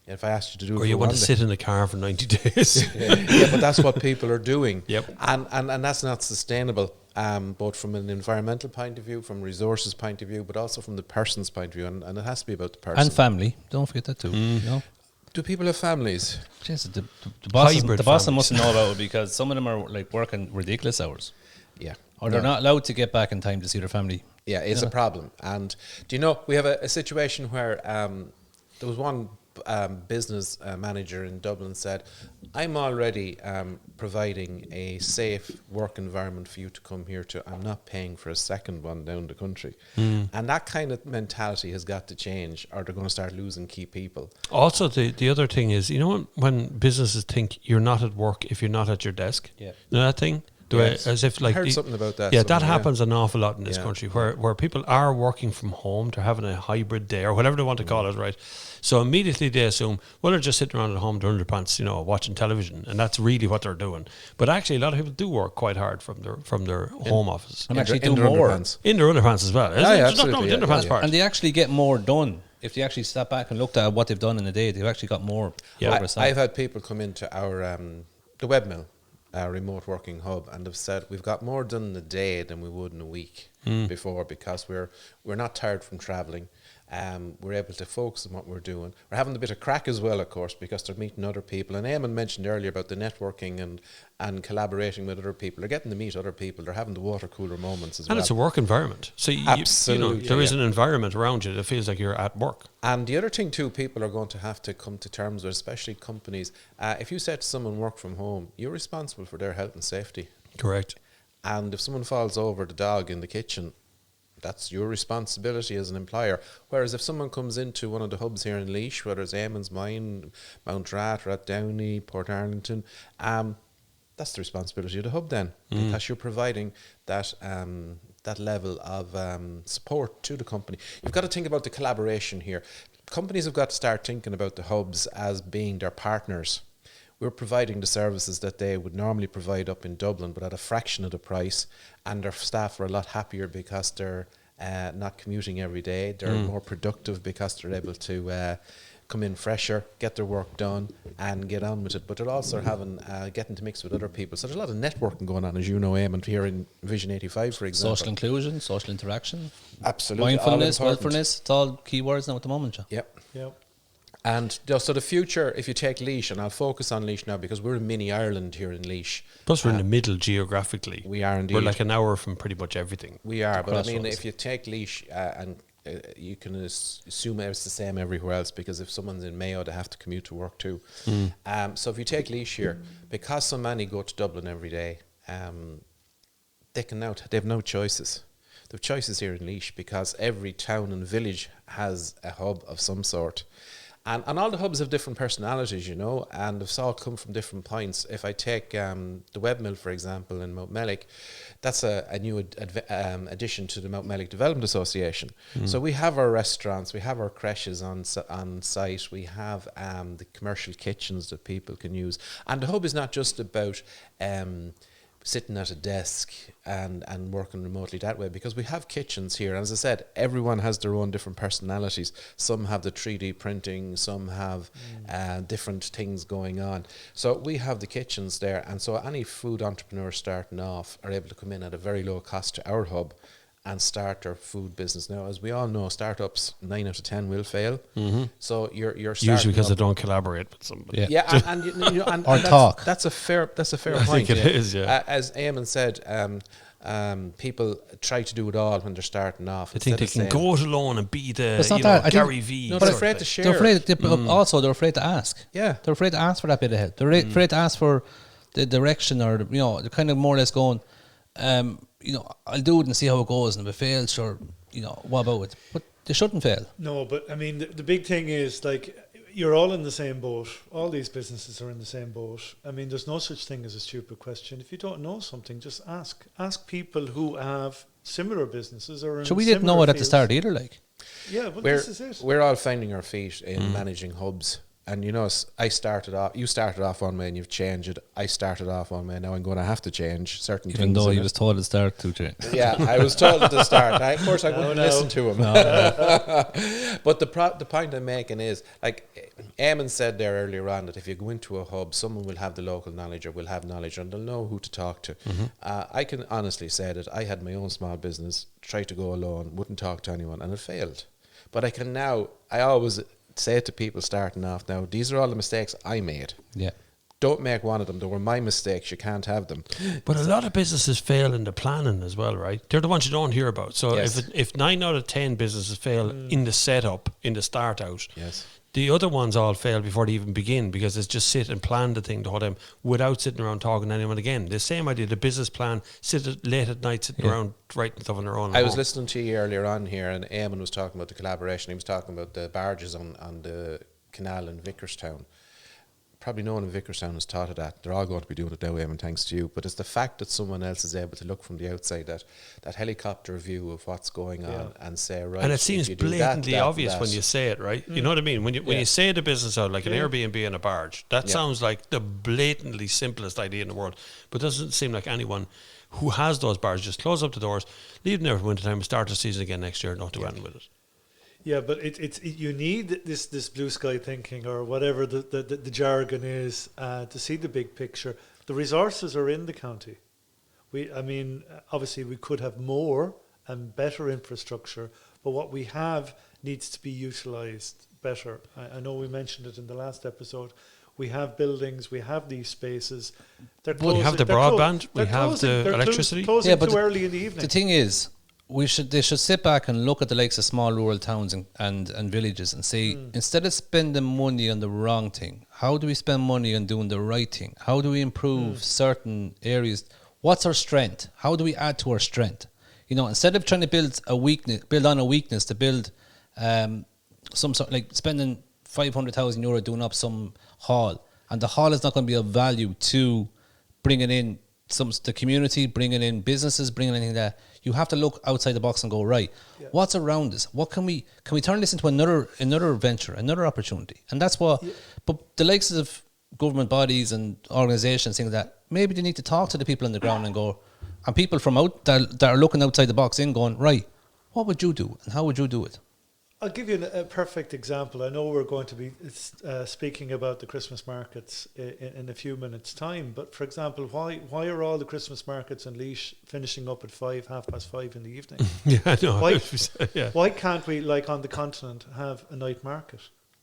If I asked you to do it, or you want to sit in the car for 90 days. Yeah, but that's what people are doing. Yep. And that's not sustainable, both from an environmental point of view, from resources point of view, but also from the person's point of view. And it has to be about the person. And family. Don't forget that too. You know? Do people have families? Jesus, the boss mustn't know about it, because some of them are like working ridiculous hours. Yeah. Or they're not allowed to get back in time to see their family. Yeah, it's a problem. And do you know, we have a situation where there was one business manager in Dublin said, I'm already providing a safe work environment for you to come here to. I'm not paying for a second one down the country. And that kind of mentality has got to change, or they're going to start losing key people. Also, the other thing is, you know, when businesses think you're not at work if you're not at your desk, yeah. you know that thing? The way, Yes. as if like I heard something about that. Yeah, that somewhere, happens an awful lot in this Yeah. country, where people are working from home, they're having a hybrid day or whatever they want to call it, right? So immediately they assume, well, they're just sitting around at home, their underpants, watching television, and that's really what they're doing. But actually, a lot of people do work quite hard from their home office. And actually in do their more. underpants. In their underpants as well. Yeah, yeah, It's not absolutely, the yeah, underpants yeah. part. And they actually get more done. If they actually step back and looked at what they've done in a day, they've actually got more progress. I've had people come into our the web mill, our remote working hub, and have said we've got more done in a day than we would in a week before, because we're not tired from travelling. We're able to focus on what we're doing. We're having a bit of crack as well, of course, because they're meeting other people. And Eamon mentioned earlier about the networking and collaborating with other people. They're getting to meet other people. They're having the water cooler moments as well. And it's a work environment. So Absolutely, there is yeah. an environment around you that feels like you're at work. And the other thing too, people are going to have to come to terms with, especially companies. If you said to someone work from home, you're responsible for their health and safety. Correct. And if someone falls over the dog in the kitchen, that's your responsibility as an employer. Whereas if someone comes into one of the hubs here in Laois, whether it's Eamon's mine, Mount Rat, Downey, Portarlington, that's the responsibility of the hub then, because you're providing that that level of support to the company. You've got to think about the collaboration here. Companies have got to start thinking about the hubs as being their partners. We're providing the services that they would normally provide up in Dublin, but at a fraction of the price, and their staff are a lot happier because they're not commuting every day. They're more productive because they're able to come in fresher, get their work done, and get on with it. But they're also getting to mix with other people. So there's a lot of networking going on, as you know, Eamon, here in Vision 85, for example. Social inclusion, social interaction, Absolutely. mindfulness, all important. willfulness. It's all keywords now at the moment. Joe. Yep. Yep. And so the future, if you take Laois, and I'll focus on Laois now because we're in mini Ireland here in Laois. Plus, we're in the middle geographically. We are indeed. We're like an hour from pretty much everything. We are, but I mean, Crossroads. if you take Laois and you can assume it's the same everywhere else, because if someone's in Mayo, they have to commute to work too. So if you take Laois here, because so many go to Dublin every day, they have no choices. They have choices here in Laois because every town and village has a hub of some sort. And all the hubs have different personalities, and they've all come from different points. If I take the web mill, for example, in Mount Mellick, that's a new addition to the Mount Mellick Development Association. So we have our restaurants, we have our creches on site, we have the commercial kitchens that people can use. And the hub is not just about sitting at a desk and working remotely that way, because we have kitchens here. And as I said, everyone has their own different personalities. Some have the 3D printing, some have different things going on. So we have the kitchens there, and so any food entrepreneur starting off are able to come in at a very low cost to our hub and start their food business. Now, as we all know, startups 9 out of 10 will fail. So you're Usually because they don't collaborate with somebody. yeah, and Or that's, talk. That's a fair I point. think it is, yeah. As Eamon said, people try to do it all when they're starting off. They think they can go it alone and be the It's not that. I think- Gary V. No, sort they're of afraid to thing. share. They're afraid. it. Also, they're afraid to ask. Yeah. They're afraid to ask for that bit of help. They're afraid to ask for the direction, or they're kind of more or less going, I'll do it and see how it goes, and if it fails, sure, what about it? But they shouldn't fail. No, but I mean, the big thing is, like, you're all in the same boat. All these businesses are in the same boat. I mean, there's no such thing as a stupid question. If you don't know something, just ask. Ask people who have similar businesses or in So we didn't know similar it at the fields. start either. Like, Yeah, well, this is it. We're all finding our feet in managing hubs. And you started off one way and you've changed it. I started off one way. Now I'm going to have to change certain things. even though in he it. was told to start to change. Yeah, I was told at the start. Of course, I wouldn't listen to him. But the point I'm making is, like Eamon said there earlier on, that if you go into a hub, someone will have the local knowledge or will have knowledge and they'll know who to talk to. I can honestly say that I had my own small business, tried to go alone, wouldn't talk to anyone, and it failed. But I always say to people starting off now, these are all the mistakes I made. Yeah. Don't make one of them. They were my mistakes. You can't have them. But a lot of businesses fail in the planning as well, right? They're the ones you don't hear about. So Yes. if 9 out of 10 businesses fail in the setup, in the start out, Yes. the other ones all fail before they even begin, because it's just sit and plan the thing the whole time without sitting around talking to anyone again. The same idea, the business plan, late at night sitting around writing stuff on their own. I was listening to you earlier on here, and Eamon was talking about the collaboration. He was talking about the barges on the canal in Vickerstown. probably no one in Vickerstown has thought of that. They're all going to be doing it that way, and thanks to you. But it's the fact that someone else is able to look from the outside, that helicopter view of what's going on, and say, right. And it seems if you do blatantly that, obvious when you say it, right? You know what I mean? When you say the business out, like an Airbnb and a barge, that sounds like the blatantly simplest idea in the world. But it doesn't seem like anyone who has those barges just close up the doors, leave them there for winter time, start the season again next year, and not do anything with it. Yeah, but you need this blue sky thinking, or whatever the jargon is, to see the big picture. The resources are in the county. Obviously we could have more and better infrastructure, but what we have needs to be utilised better. I know we mentioned it in the last episode. We have buildings, we have these spaces. We have the broadband, we have the electricity. Closing too early in the evening. The thing is, they should sit back and look at the likes of small rural towns and villages and say, instead of spending money on the wrong thing, how do we spend money on doing the right thing? How do we improve certain areas? What's our strength? How do we add to our strength? Instead of trying to build on a weakness to build some sort, like spending €500,000 doing up some hall, and the hall is not going to be of value to bringing in the community, bringing in businesses, bringing anything there. You have to look outside the box and go, right, what's around us? What can we turn this into another venture, another opportunity? And that's what, but the likes of government bodies and organisations think that maybe they need to talk to the people on the ground and go, and people from out that are looking outside the box in going, right, what would you do and how would you do it? I'll give you a perfect example. I know we're going to be speaking about the Christmas markets in a few minutes' time, but for example, why are all the Christmas markets in Laois finishing up at 5:30 in the evening? I know. Why can't we, like on the continent, have a night market?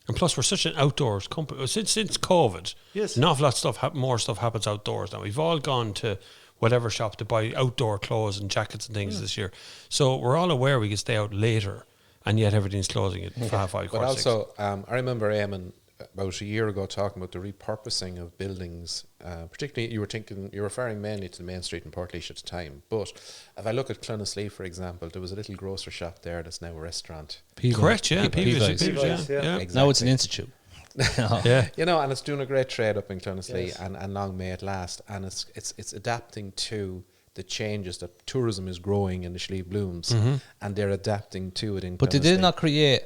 And plus, we're such an outdoors company. Since COVID, an awful lot of more stuff happens outdoors now. We've all gone to whatever shop to buy outdoor clothes and jackets and things this year. So we're all aware we can stay out later. And yet everything's closing at 5:30. But also, I remember Eamon about a year ago talking about the repurposing of buildings. Particularly, you were referring mainly to the main street in Portlaoise at the time. But if I look at Clonaslee, for example, there was a little grocer shop there that's now a restaurant. Correct, yeah. Peavy's, yeah. Exactly. Now it's an institute. And it's doing a great trade up in Clonaslee, and long may it last. And it's adapting to the changes that tourism is growing in the Schlieve Blooms, and they're adapting to it in But they did not create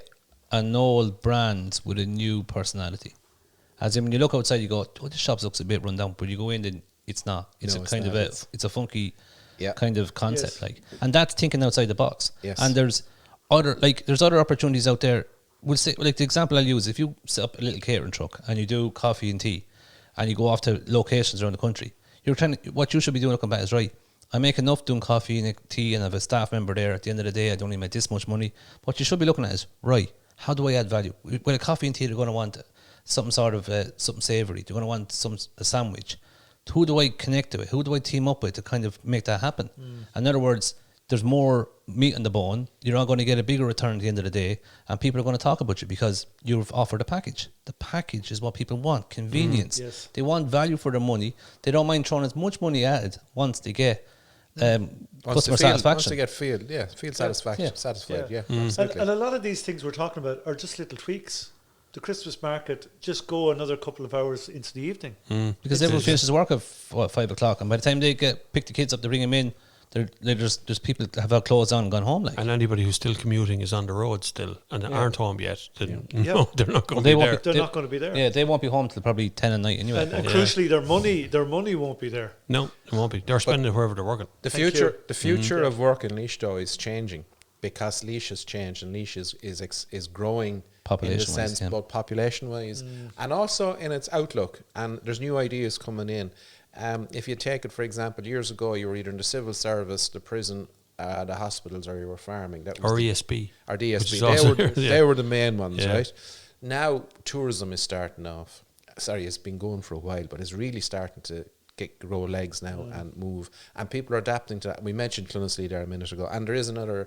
an old brand with a new personality. As in, when you look outside, you go, "Oh, this shop looks a bit run down," but you go in and it's not. It's it's a funky kind of concept, and that's thinking outside the box. Yes. And there's other opportunities out there. We'll say, like the example I'll use: if you set up a little catering truck and you do coffee and tea, and you go off to locations around the country, what you should be doing looking back is, right, I make enough doing coffee and tea and I have a staff member there. At the end of the day, I only make this much money. What you should be looking at is, right, how do I add value? With a coffee and tea, they're going to want something sort of something savoury. They're going to want a sandwich. Who do I connect to it? Who do I team up with to kind of make that happen? In other words, there's more meat on the bone. You're not going to get a bigger return at the end of the day, and people are going to talk about you because you've offered a package. The package is what people want, convenience. Yes. They want value for their money. They don't mind throwing as much money at it once they get customer satisfaction. Once they get field satisfaction, satisfied, absolutely. And a lot of these things we're talking about are just little tweaks. The Christmas market, just go another couple of hours into the evening. Because everyone finishes work at 5 o'clock, and by the time they pick the kids up, they bring them in, there's people that have their clothes on and gone home. And anybody who's still commuting is on the road still and aren't home yet. No, they're not going to be there. They're not going to be there. Yeah, they won't be home till probably 10 at night anyway. And crucially, their money won't be there. No, it won't be. They're spending it wherever they're working. The future of work in Laois though is changing because Laois has changed and Laois is growing in the sense both population wise and also in its outlook. And there's new ideas coming in. If you take it, for example, years ago, you were either in the civil service, the prison, the hospitals, or you were farming. That was or ESB. Or DSB. They were the main ones, right? Now, tourism is starting off. Sorry, it's been going for a while, but it's really starting to grow legs now and move. And people are adapting to that. We mentioned Clonaslee there a minute ago. And there is another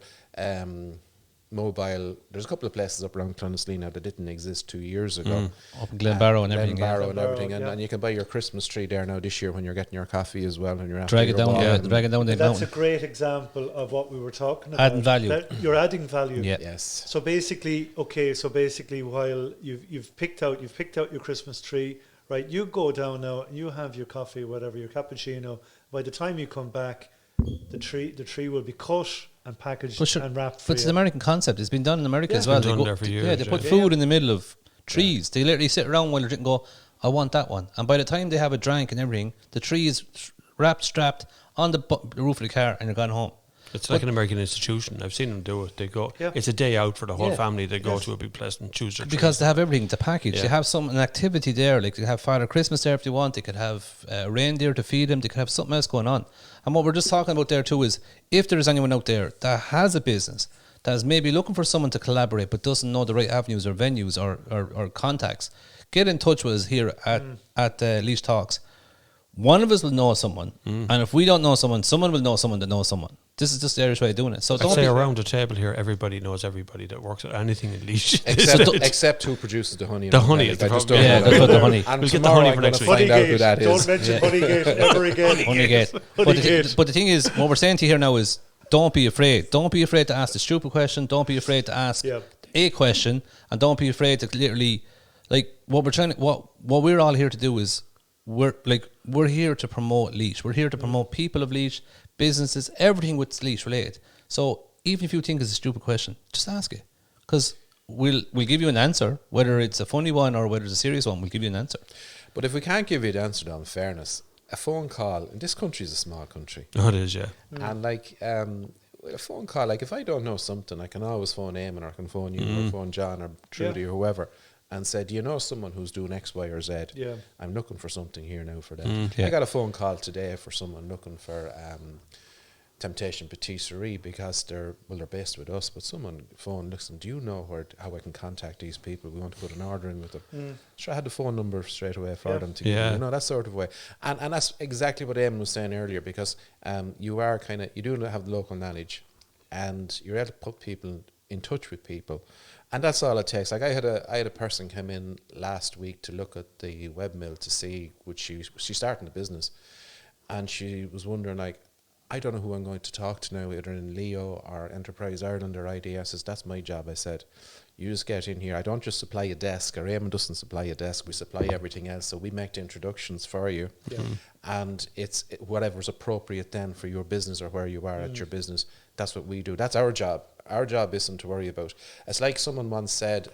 mobile. There's a couple of places up around Clonaslee now that didn't exist 2 years ago. Up in Glenbarrow and everything. And you can buy your Christmas tree there now this year when you're getting your coffee as well and you're after drag it down. Drag it down. That's a great example of what we were talking about. Adding value. You're adding value. Yeah. Yes. So basically, while you've picked out your Christmas tree, right, you go down now and you have your coffee, whatever, your cappuccino. By the time you come back, the tree will be cut and packaged and wrapped for But it's an American concept. It's been done in America as well. It's been done there for years. They put food in the middle of trees. They literally sit around while they're drinking and go, I want that one. And by the time they have a drink and everything, the tree is wrapped, strapped on the roof of the car and they're gone home. It's like an American institution. I've seen them do it. They go. It's a day out for the whole family. They go to a big place and choose their because they have everything to package. They have an activity there. Like they have Father Christmas there if they want. They could have a reindeer to feed them. They could have something else going on. And what we're just talking about there too is if there is anyone out there that has a business that is maybe looking for someone to collaborate but doesn't know the right avenues or venues or contacts, get in touch with us here at Laois Talks. One of us will know someone, and if we don't know someone, someone will know someone that knows someone. This is just the Irish way of doing it. So I'd say around the table here, everybody knows everybody that works at anything in Laois. Except who produces the honey. The honey is the problem. That's what the honey. And we'll get the honey for next week. Find out who that is. Don't mention Honeygate ever again. Honeygate. But the thing is, what we're saying to you here now is, don't be afraid. Don't be afraid to ask the stupid question. Don't be afraid to ask a question, and don't be afraid to literally, like, what we're all here to do is, we're here to promote Laois. We're here to promote people of Laois, businesses, everything with Laois related. So even if you think it's a stupid question, just ask it, because we'll give you an answer, whether it's a funny one or whether it's a serious one. We'll give you an answer. But if we can't give you the answer, though, in fairness, a phone call, and this country is a small country. Oh, it is, yeah. And like with a phone call, like if I don't know something, I can always phone Eamon, or I can phone you, or phone John or Trudy or whoever, and said, you know someone who's doing X, Y, or Z? Yeah. I'm looking for something here now for them. I got a phone call today for someone looking for Temptation Patisserie, because they're based with us, but someone phoned, listen, do you know how I can contact these people? We want to put an order in with them. Sure, I had the phone number straight away for them to give, that sort of way. And that's exactly what Eamon was saying earlier, because you do have the local knowledge, and you're able to put people in touch with people. And that's all it takes. Like I had a person come in last week to look at the web mill to see would she's starting the business, and she was wondering, like, I don't know who I'm going to talk to now, either in Leo or Enterprise Ireland or IDS. I says, that's my job. I said, you just get in here. I don't just supply a desk, or Eamon doesn't supply a desk. We supply everything else. So we make the introductions for you, and it's whatever's appropriate then for your business or where you are at your business. That's what we do. That's our job. Our job isn't to worry about. It's like someone once said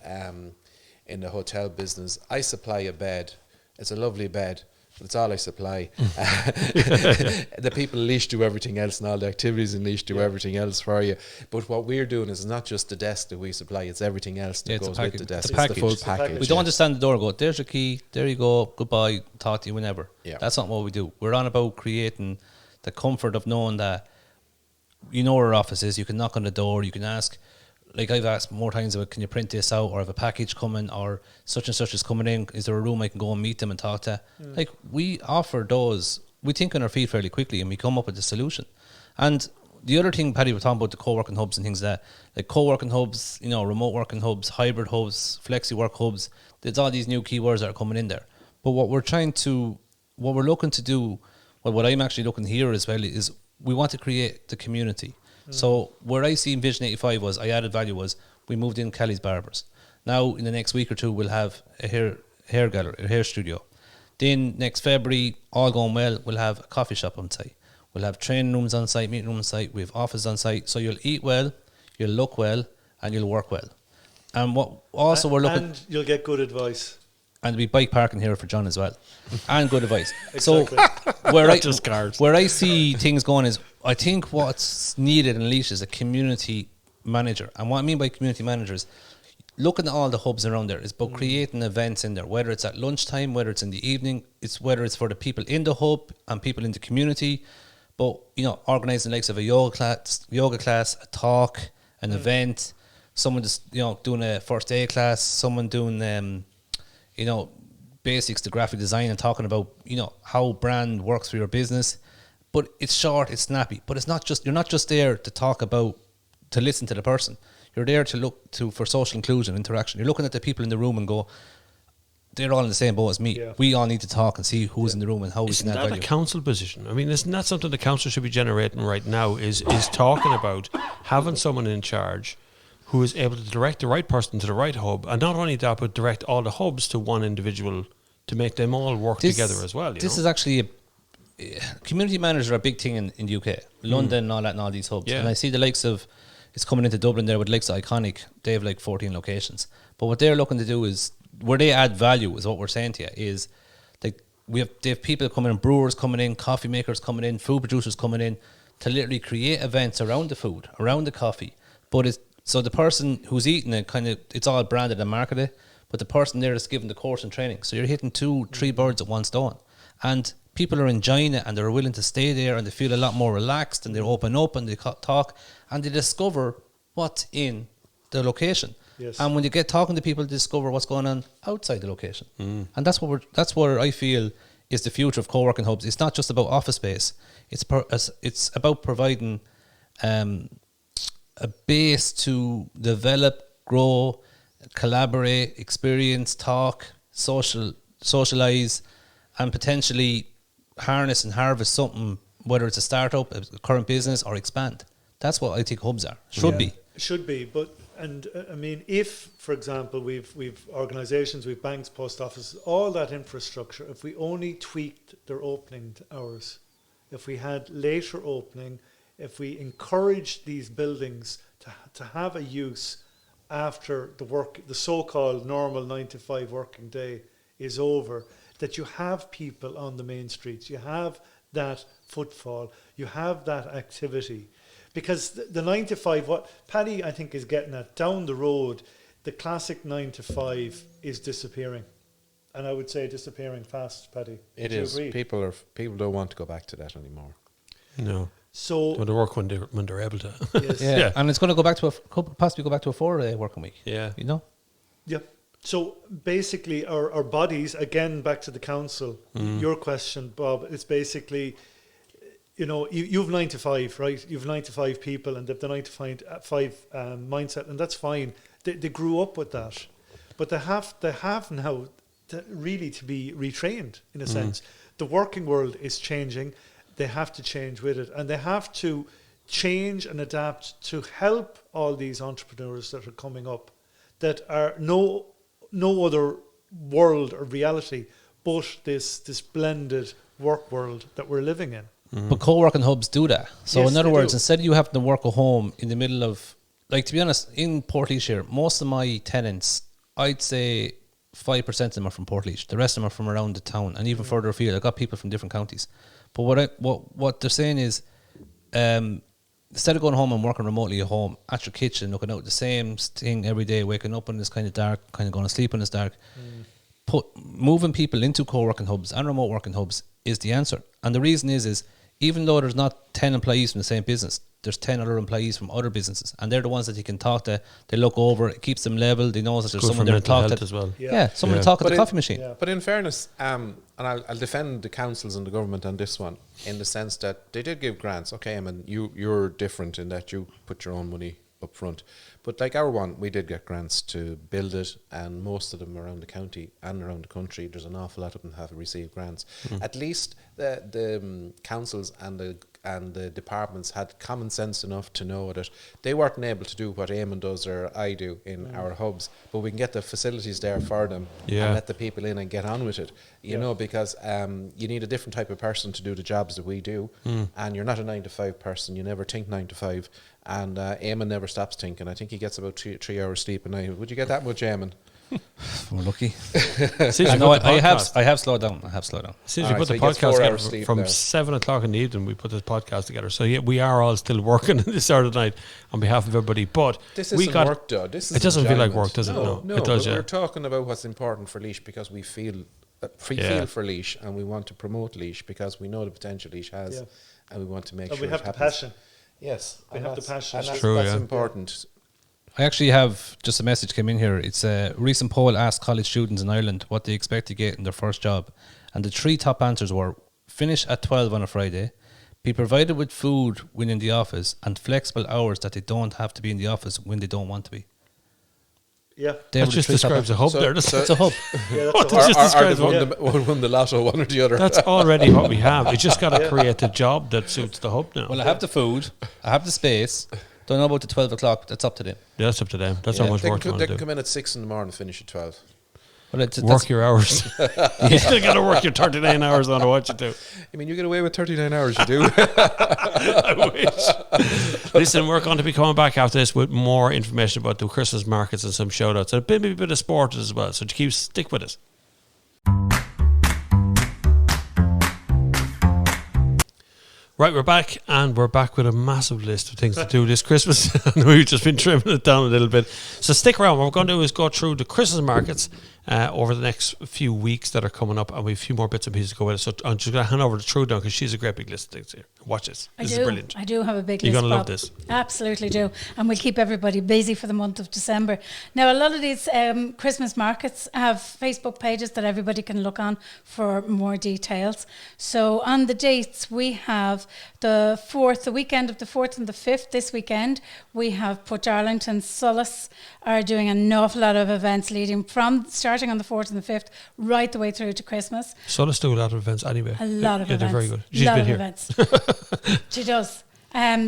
in the hotel business, I supply a bed. It's a lovely bed, but it's all I supply. The people in Laois do everything else, and all the activities in Laois do everything else for you. But what we're doing is not just the desk that we supply, it's everything else that goes with the desk. It's the full package. We don't just stand at the door and go, there's your key, there you go, goodbye, talk to you whenever. That's not what we do. We're on about creating the comfort of knowing that you know where our office is. You can knock on the door, you can ask, like I've asked more times about, can you print this out, or have a package coming, or such and such is coming in, is there a room I can go and meet them and talk to? Like, we offer those, we think on our feet fairly quickly, and we come up with a solution. And the other thing, Paddy, we're talking about the co-working hubs and things like that, like co-working hubs, remote working hubs, hybrid hubs, flexi work hubs, there's all these new keywords that are coming in there. But what we're looking to do, what I'm actually looking here as well, is we want to create the community. So where I see in Vision 85 added value was we moved in Kelly's Barbers. Now in the next week or two we'll have a hair gallery, a hair studio. Then next February, all going well, we'll have a coffee shop on site. We'll have training rooms on site, meeting rooms on site, we have offices on site. So you'll eat well, you'll look well, and you'll work well. And what also we're looking, and you'll get good advice. And there'll be bike parking here for John as well, and good advice. Exactly. So where I see things going is, I think what's needed in Laois is a community manager. And what I mean by community manager is looking at all the hubs around there. It's about creating events in there, whether it's at lunchtime, whether it's in the evening, whether it's for the people in the hub and people in the community. But organising the likes of a yoga class, a talk, an event, someone just doing a first aid class, someone doing basics to graphic design and talking about, how brand works for your business. But it's short, it's snappy. But you're not just there to listen to the person. You're there to look for social inclusion, interaction. You're looking at the people in the room and go, they're all in the same boat as me. Yeah. We all need to talk and see who's in the room and how we can add value. Isn't that a council position? I mean, isn't that something the council should be generating right now, is talking about having someone in charge who is able to direct the right person to the right hub, and not only that, but direct all the hubs to one individual to make them all work together as well. This is actually community managers are a big thing in the UK, London and all that, and all these hubs. Yeah. And I see the likes of, it's coming into Dublin there with the likes of Iconic. They have like 14 locations. But what they're looking to do is, where they add value is what we're saying to you, is like they have people coming in, brewers coming in, coffee makers coming in, food producers coming in, to literally create events around the food, around the coffee. But it's, so the person who's eating it, kind of, it's all branded and marketed, but the person there is given the course and training. So you're hitting 2-3 birds at one stone. And people are enjoying it, and they're willing to stay there, and they feel a lot more relaxed, and they open up and they talk, and they discover what's in the location. Yes. And when you get talking to people, they discover what's going on outside the location. And that's what I feel is the future of co-working hubs. It's not just about office space. It's about providing a base to develop, grow, collaborate, experience, talk, socialize, and potentially harness and harvest something, whether it's a startup, a current business, or expand. That's what I think hubs are. Should be. Should be, but I mean, if, for example, we've organisations, we've banks, post offices, all that infrastructure. If we only tweaked their opening hours, if we had later opening, if we encouraged these buildings to have a use after the so-called normal 9 to 5 working day is over, that you have people on the main streets, you have that footfall, you have that activity. Because the 9 to 5, what Paddy, I think, is getting at, down the road, the classic 9 to 5 is disappearing. And I would say disappearing fast, Paddy. It is. People don't want to go back to that anymore. No. So they want to work when they're able to. Yes. Yeah. And it's going to go back to possibly go back to a 4-day working week. Yeah. You know? Yeah. So basically our bodies, again, back to the council, your question, Bob, it's basically, you know, you've 9 to 5, right? You've 9 to 5 people, and they've the 9 to 5 mindset, and that's fine. They grew up with that. But they have now to really to be retrained, in a sense. The working world is changing. They have to change with it, and they have to change and adapt to help all these entrepreneurs that are coming up, that are no other world or reality but this blended work world that we're living in. But co-working hubs do that. So Yes, in other they words, do. instead of you having to work at home in the middle of, like, to be honest, in Portlaoise here, most of my tenants, I'd say 5% of them are from Portlaoise. The rest of them are from around the town and even further afield. I've got people from different counties. But what they're saying is, instead of going home and working remotely at home, at your kitchen, looking out the same thing every day, waking up when it's kind of dark, kind of going to sleep when it's dark, moving people into co-working hubs and remote working hubs is the answer. And the reason is even though there's not 10 employees from the same business, there's 10 other employees from other businesses, and they're the ones that you can talk to. They look over, it keeps them level. They know that there's someone there to talk to as well. someone to talk at the coffee machine. Yeah. But in fairness, and I'll defend the councils and the government on this one, in the sense that they did give grants. Okay, I mean, you're different in that you put your own money up front. But like our one, we did get grants to build it, and most of them around the county and around the country, there's an awful lot of them have received grants. At least the councils and the departments had common sense enough to know that they weren't able to do what Eamon does or I do in our hubs, but we can get the facilities there for them and let the people in and get on with it, you know, because you need a different type of person to do the jobs that we do, and you're not a 9 to 5 person. You never think 9 to 5, and Eamon never stops thinking. I think he gets about 3 hours sleep a night. Would you get that much, Eamon? We're lucky. I have slowed down. Since All we put right, the so he gets 4 podcast hours together sleep from there. 7 o'clock in the evening, we put this podcast together. So yeah, we are all still working this Saturday night on behalf of everybody. But This we isn't got work, though. This is it doesn't feel like enjoyment. work, does it? No, No, it does. but Yeah. we're talking about what's important for Laois because we feel feel for Laois, and we want to promote Laois because we know the potential Laois has, and we want to make And sure we have it the happens. passion. Yes, We and have the that's- passion. and that's, True, that's yeah. important. I actually have just a message came in here. It's a recent poll asked college students in Ireland what they expect to get in their first job, and the 3 top answers were: finish at 12 on a Friday, be provided with food when in the office, and flexible hours that they don't have to be in the office when they don't want to be. Yeah. They That were the just 3 top describes a hub So- there. doesn't so- it? It's a hub. Yeah, What that's does all. just Or describe won the lotto, one or the other. That's already what we have. You just got to create the job that suits the hub now. Well, I have the food, I have the space. Don't know about the 12 o'clock. That's up to them. Yeah, that's up to them. That's Yeah, how much they work can, you they want can to do. come in at 6 in the morning and finish at 12. Well, work your hours. You still got to work your 39 hours on what you do. I mean, you get away with 39 hours, you do. I wish. Listen, we're going to be coming back after this with more information about the Christmas markets and some shout outs and maybe a bit of sport as well. So stick with us. Right, we're back, and we're back with a massive list of things to do this Christmas. And we've just been trimming it down a little bit. So stick around. What we're going to do is go through the Christmas markets over the next few weeks that are coming up, and we have a few more bits and pieces to go with it. So I'm just going to hand over to Trudy now, because she's a great big list of things here. Watch this. This is brilliant. I do have a big list. You're going to love Bob. this. Absolutely do. And we'll keep everybody busy for the month of December. Now, a lot of these Christmas markets have Facebook pages that everybody can look on for more details. So on the dates, we have the weekend of the 4th and the 5th. This weekend, we have Portarlington, Solas are doing an awful lot of events starting on the 4th and the 5th, right the way through to Christmas. Solas do a lot of events anyway. A lot of events. They're very good. She's been here. Events. She does.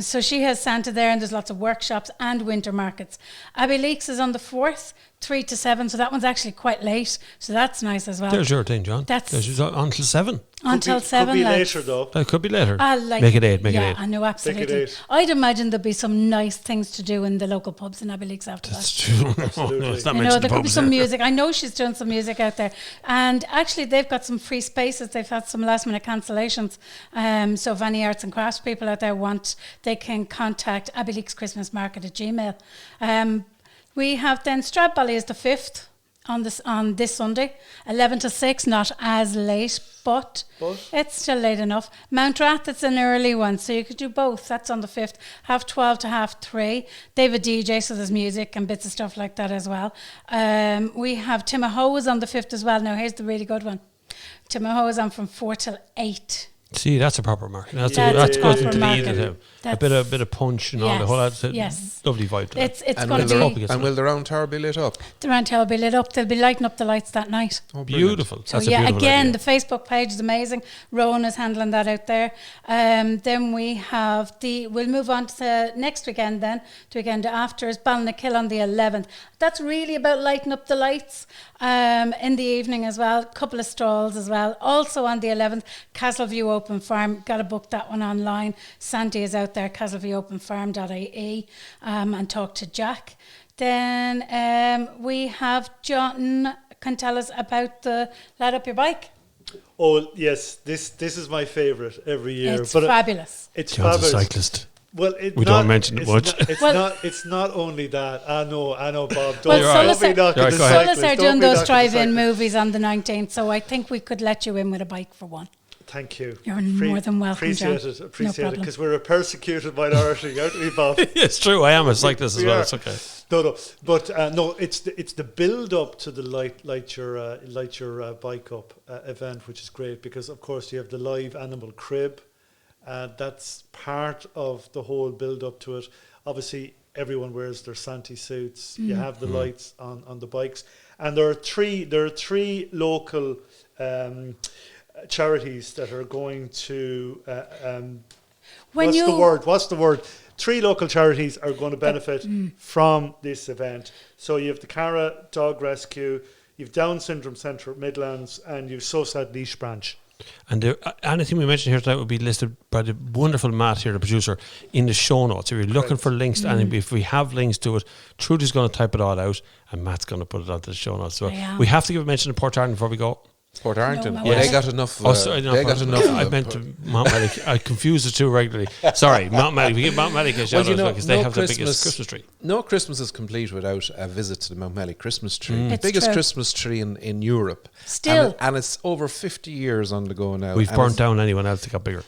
So she has Santa there, and there's lots of workshops and winter markets. Abbey Leaks is on the 4th, 3 to 7, so that one's actually quite late, so that's nice as well. There's your thing, John. There's until 7. Until 7. Could be later, though. That could be later. Make it 8. Make it 8. Yeah, I know, absolutely. Make it 8. I'd imagine there'd be some nice things to do in the local pubs in Abbey Leaks after That's that. true. Absolutely. There could be some music. I know she's doing some music out there. And actually, they've got some free spaces. They've had some last-minute cancellations. So if any arts and crafts people out there they can contact Abbey Leaks Christmas Market at Gmail. We have then Stradbally is the 5th. On this Sunday, 11 to 6, not as late, but it's still late enough. Mount Rath, it's an early one, so you could do both. That's on the 5th, 12:30 to 3:30. They have a DJ, so there's music and bits of stuff like that as well. We have Timahoe is on the 5th as well. Now, here's the really good one. Timahoe is on from 4 till 8. See, that's a proper market. That's a good proper to market. lead it. A bit of punch and all the whole. That's lovely vibe. To It's And going to be. And will the round tower be lit up? The round tower will be lit up. They'll be lighting up the lights that night. Oh, brilliant. beautiful. So That's a beautiful again, idea. the Facebook page is amazing. Rowan is handling that out there. Then we have we'll move on to the next weekend then. The weekend after is Ballykilcavan on the 11th. That's really about lighting up the lights in the evening as well. A couple of stalls as well. Also on the 11th, Castleview Open Farm. Got to book that one online. Sandy is out there, castleviewOpenFarm.ie, and talk to Jack. Then we have John can tell us about the Light Up Your Bike. Oh yes, this is my favourite every year. It's fabulous. It's John's fabulous. a cyclist. Well, We don't mention it much. It's not only that. I know, Bob. Well, Don't be knocking the cyclists. Solas are Don't doing be those knocking the drive-in cyclists. movies on the 19th, so I think we could let you in with a bike for one. Thank you. You're more than welcome, Appreciate John. it. No Appreciate it, problem. because we're a persecuted minority, aren't we, Bob? It's true. I am a cyclist as We well. are. It's okay. No, but no, it's the build up to the light your bike up event, which is great, because of course you have the live animal crib. That's part of the whole build up to it. Obviously, everyone wears their Santa suits. You have the lights on the bikes, and there are three local charities that are going to. What's the word? 3 local charities are going to benefit from this event. So you have the Cara Dog Rescue, you've Down Syndrome Centre Midlands, and you've SOSAD Laois branch. And anything we mentioned here tonight will be listed by the wonderful Matt here, the producer, in the show notes. If you're looking for links to anything, if we have links to it, Trudy's going to type it all out, and Matt's going to put it onto the show notes. So we have to give a mention to Portarlington before we go. Portarlington. No, Well, yes. they got enough. They got enough. I meant to Mount Mellick. I confuse the two regularly. Sorry, Mount Mellick. We give Mount Mellick a shout out because they have the biggest Christmas tree. No Christmas is complete without a visit to the Mount Mellick Christmas tree. The It's biggest true. Christmas tree in Europe. Still. And it's over 50 years on the go now. We've And burnt down anyone else that got bigger.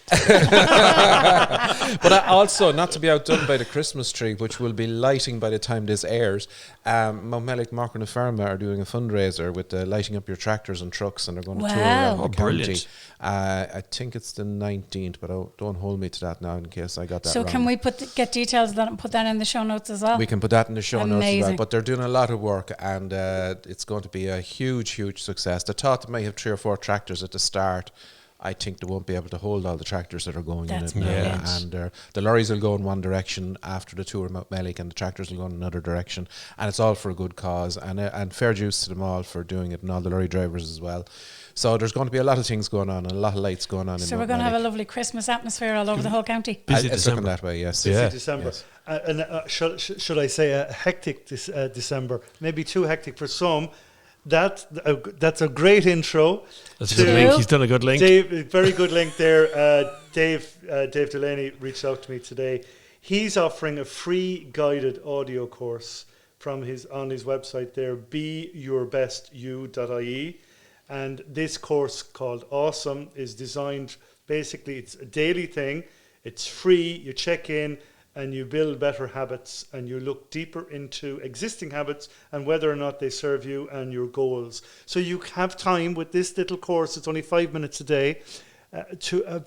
But also, not to be outdone by the Christmas tree, which will be lighting by the time this airs, Mount Mellick Markin Pharma are doing a fundraiser with lighting up your tractors and trucks, and they're going to tour around Wow. the Oh, county. brilliant. I think it's the 19th, but don't hold me to that now in case I got that So wrong. can we get details of that and put that in the show notes as well? We can put that in the show notes as well. Amazing. But they're doing a lot of work, and it's going to be a huge, huge success. They thought they may have 3 or 4 tractors at the start, I think they won't be able to hold all the tractors that are going That's in it. brilliant. And the lorries will go in one direction after the tour of Mount Mellick, and the tractors will go in another direction. And it's all for a good cause. And fair dues to them all for doing it, and all the lorry drivers as well. So there's going to be a lot of things going on and a lot of lights going on. So we're going to have a lovely Christmas atmosphere all over the whole county. Busy It's looking December. that way, yes. Yeah. December. Yes. And should I say a hectic December? Maybe too hectic for some. That's a great intro. That's a good link. He's done a good link. Dave, very good link there. Dave Delaney reached out to me today. He's offering a free guided audio course on his website there, beyourbestyou.ie. And this course called Awesome is designed, basically it's a daily thing. It's free. You check in and you build better habits, and you look deeper into existing habits and whether or not they serve you and your goals. So you have time with this little course. It's only 5 minutes a day.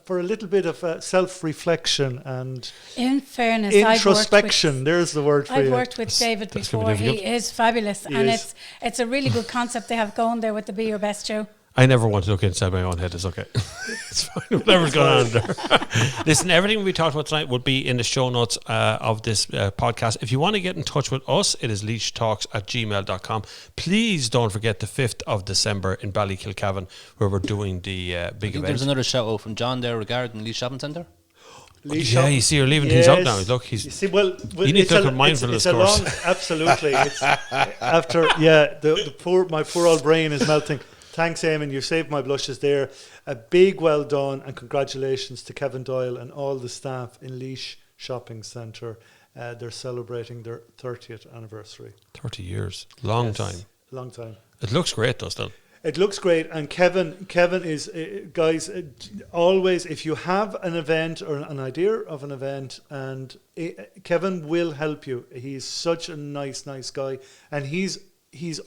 For a little bit of self-reflection and In fairness, introspection. There's the word for I've you. worked with David That's gonna before. be He difficult. is fabulous, He and is. it's a really good concept they have going there with the Be Your Best Show. I never want to look inside my own head. It's okay. It's fine. Whatever's going on there. Listen, everything we talked about tonight would be in the show notes of this podcast. If you want to get in touch with us, it is leashtalks@gmail.com. Please don't forget the 5th of December in Ballykilcavan, where we're doing the I big think there's event. another shout out from John there regarding Lee Shopping Centre. Yeah, you see, you're leaving things out now. Look, You see, well, You need it's to look a- at mindfulness it's a course. long, absolutely. It's after, my poor old brain is melting. Thanks, Eamon. You saved my blushes there. A big well done and congratulations to Kevin Doyle and all the staff in Laois Shopping Centre. They're celebrating their 30th anniversary. 30 years. Long Yes, time. Long time. It looks great, though, still. It looks great, and Kevin is guys. Always, if you have an event or an idea of an event, and Kevin will help you. He's such a nice guy, and he's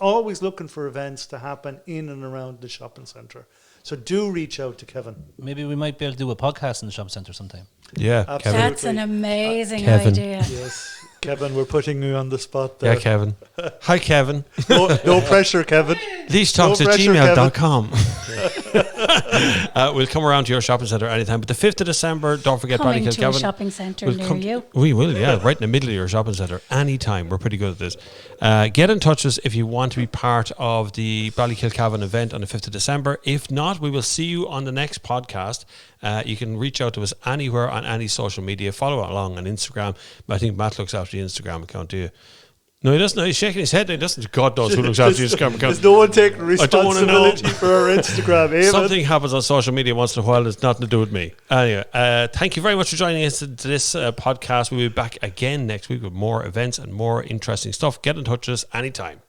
always looking for events to happen in and around the shopping centre. So do reach out to Kevin. Maybe we might be able to do a podcast in the shopping centre sometime. Yeah, Absolutely. Kevin. That's an amazing Kevin. idea. Yes, Kevin, we're putting you on the spot there. Yeah, Kevin. Hi, Kevin. No pressure, Kevin. Leashtalks@gmail.com. We'll come around to your shopping centre anytime. But the 5th of December, don't forget Coming to a Ballykilcavan. shopping centre We'll near come- you. We will, yeah, right in the middle of your shopping centre anytime. We're pretty good at this. Get in touch with us if you want to be part of the Ballykilcavan event on the 5th of December. If not, we will see you on the next podcast. You can reach out to us anywhere on any social media. Follow along on Instagram. I think Matt looks after the Instagram account, do you? No, he doesn't. He's shaking his head. He doesn't. God knows who looks after the Instagram account. There's no one taking I don't wanna know. responsibility for our Instagram. Eamon. Something happens on social media once in a while that's nothing to do with me. Anyway, thank you very much for joining us to this podcast. We'll be back again next week with more events and more interesting stuff. Get in touch with us anytime.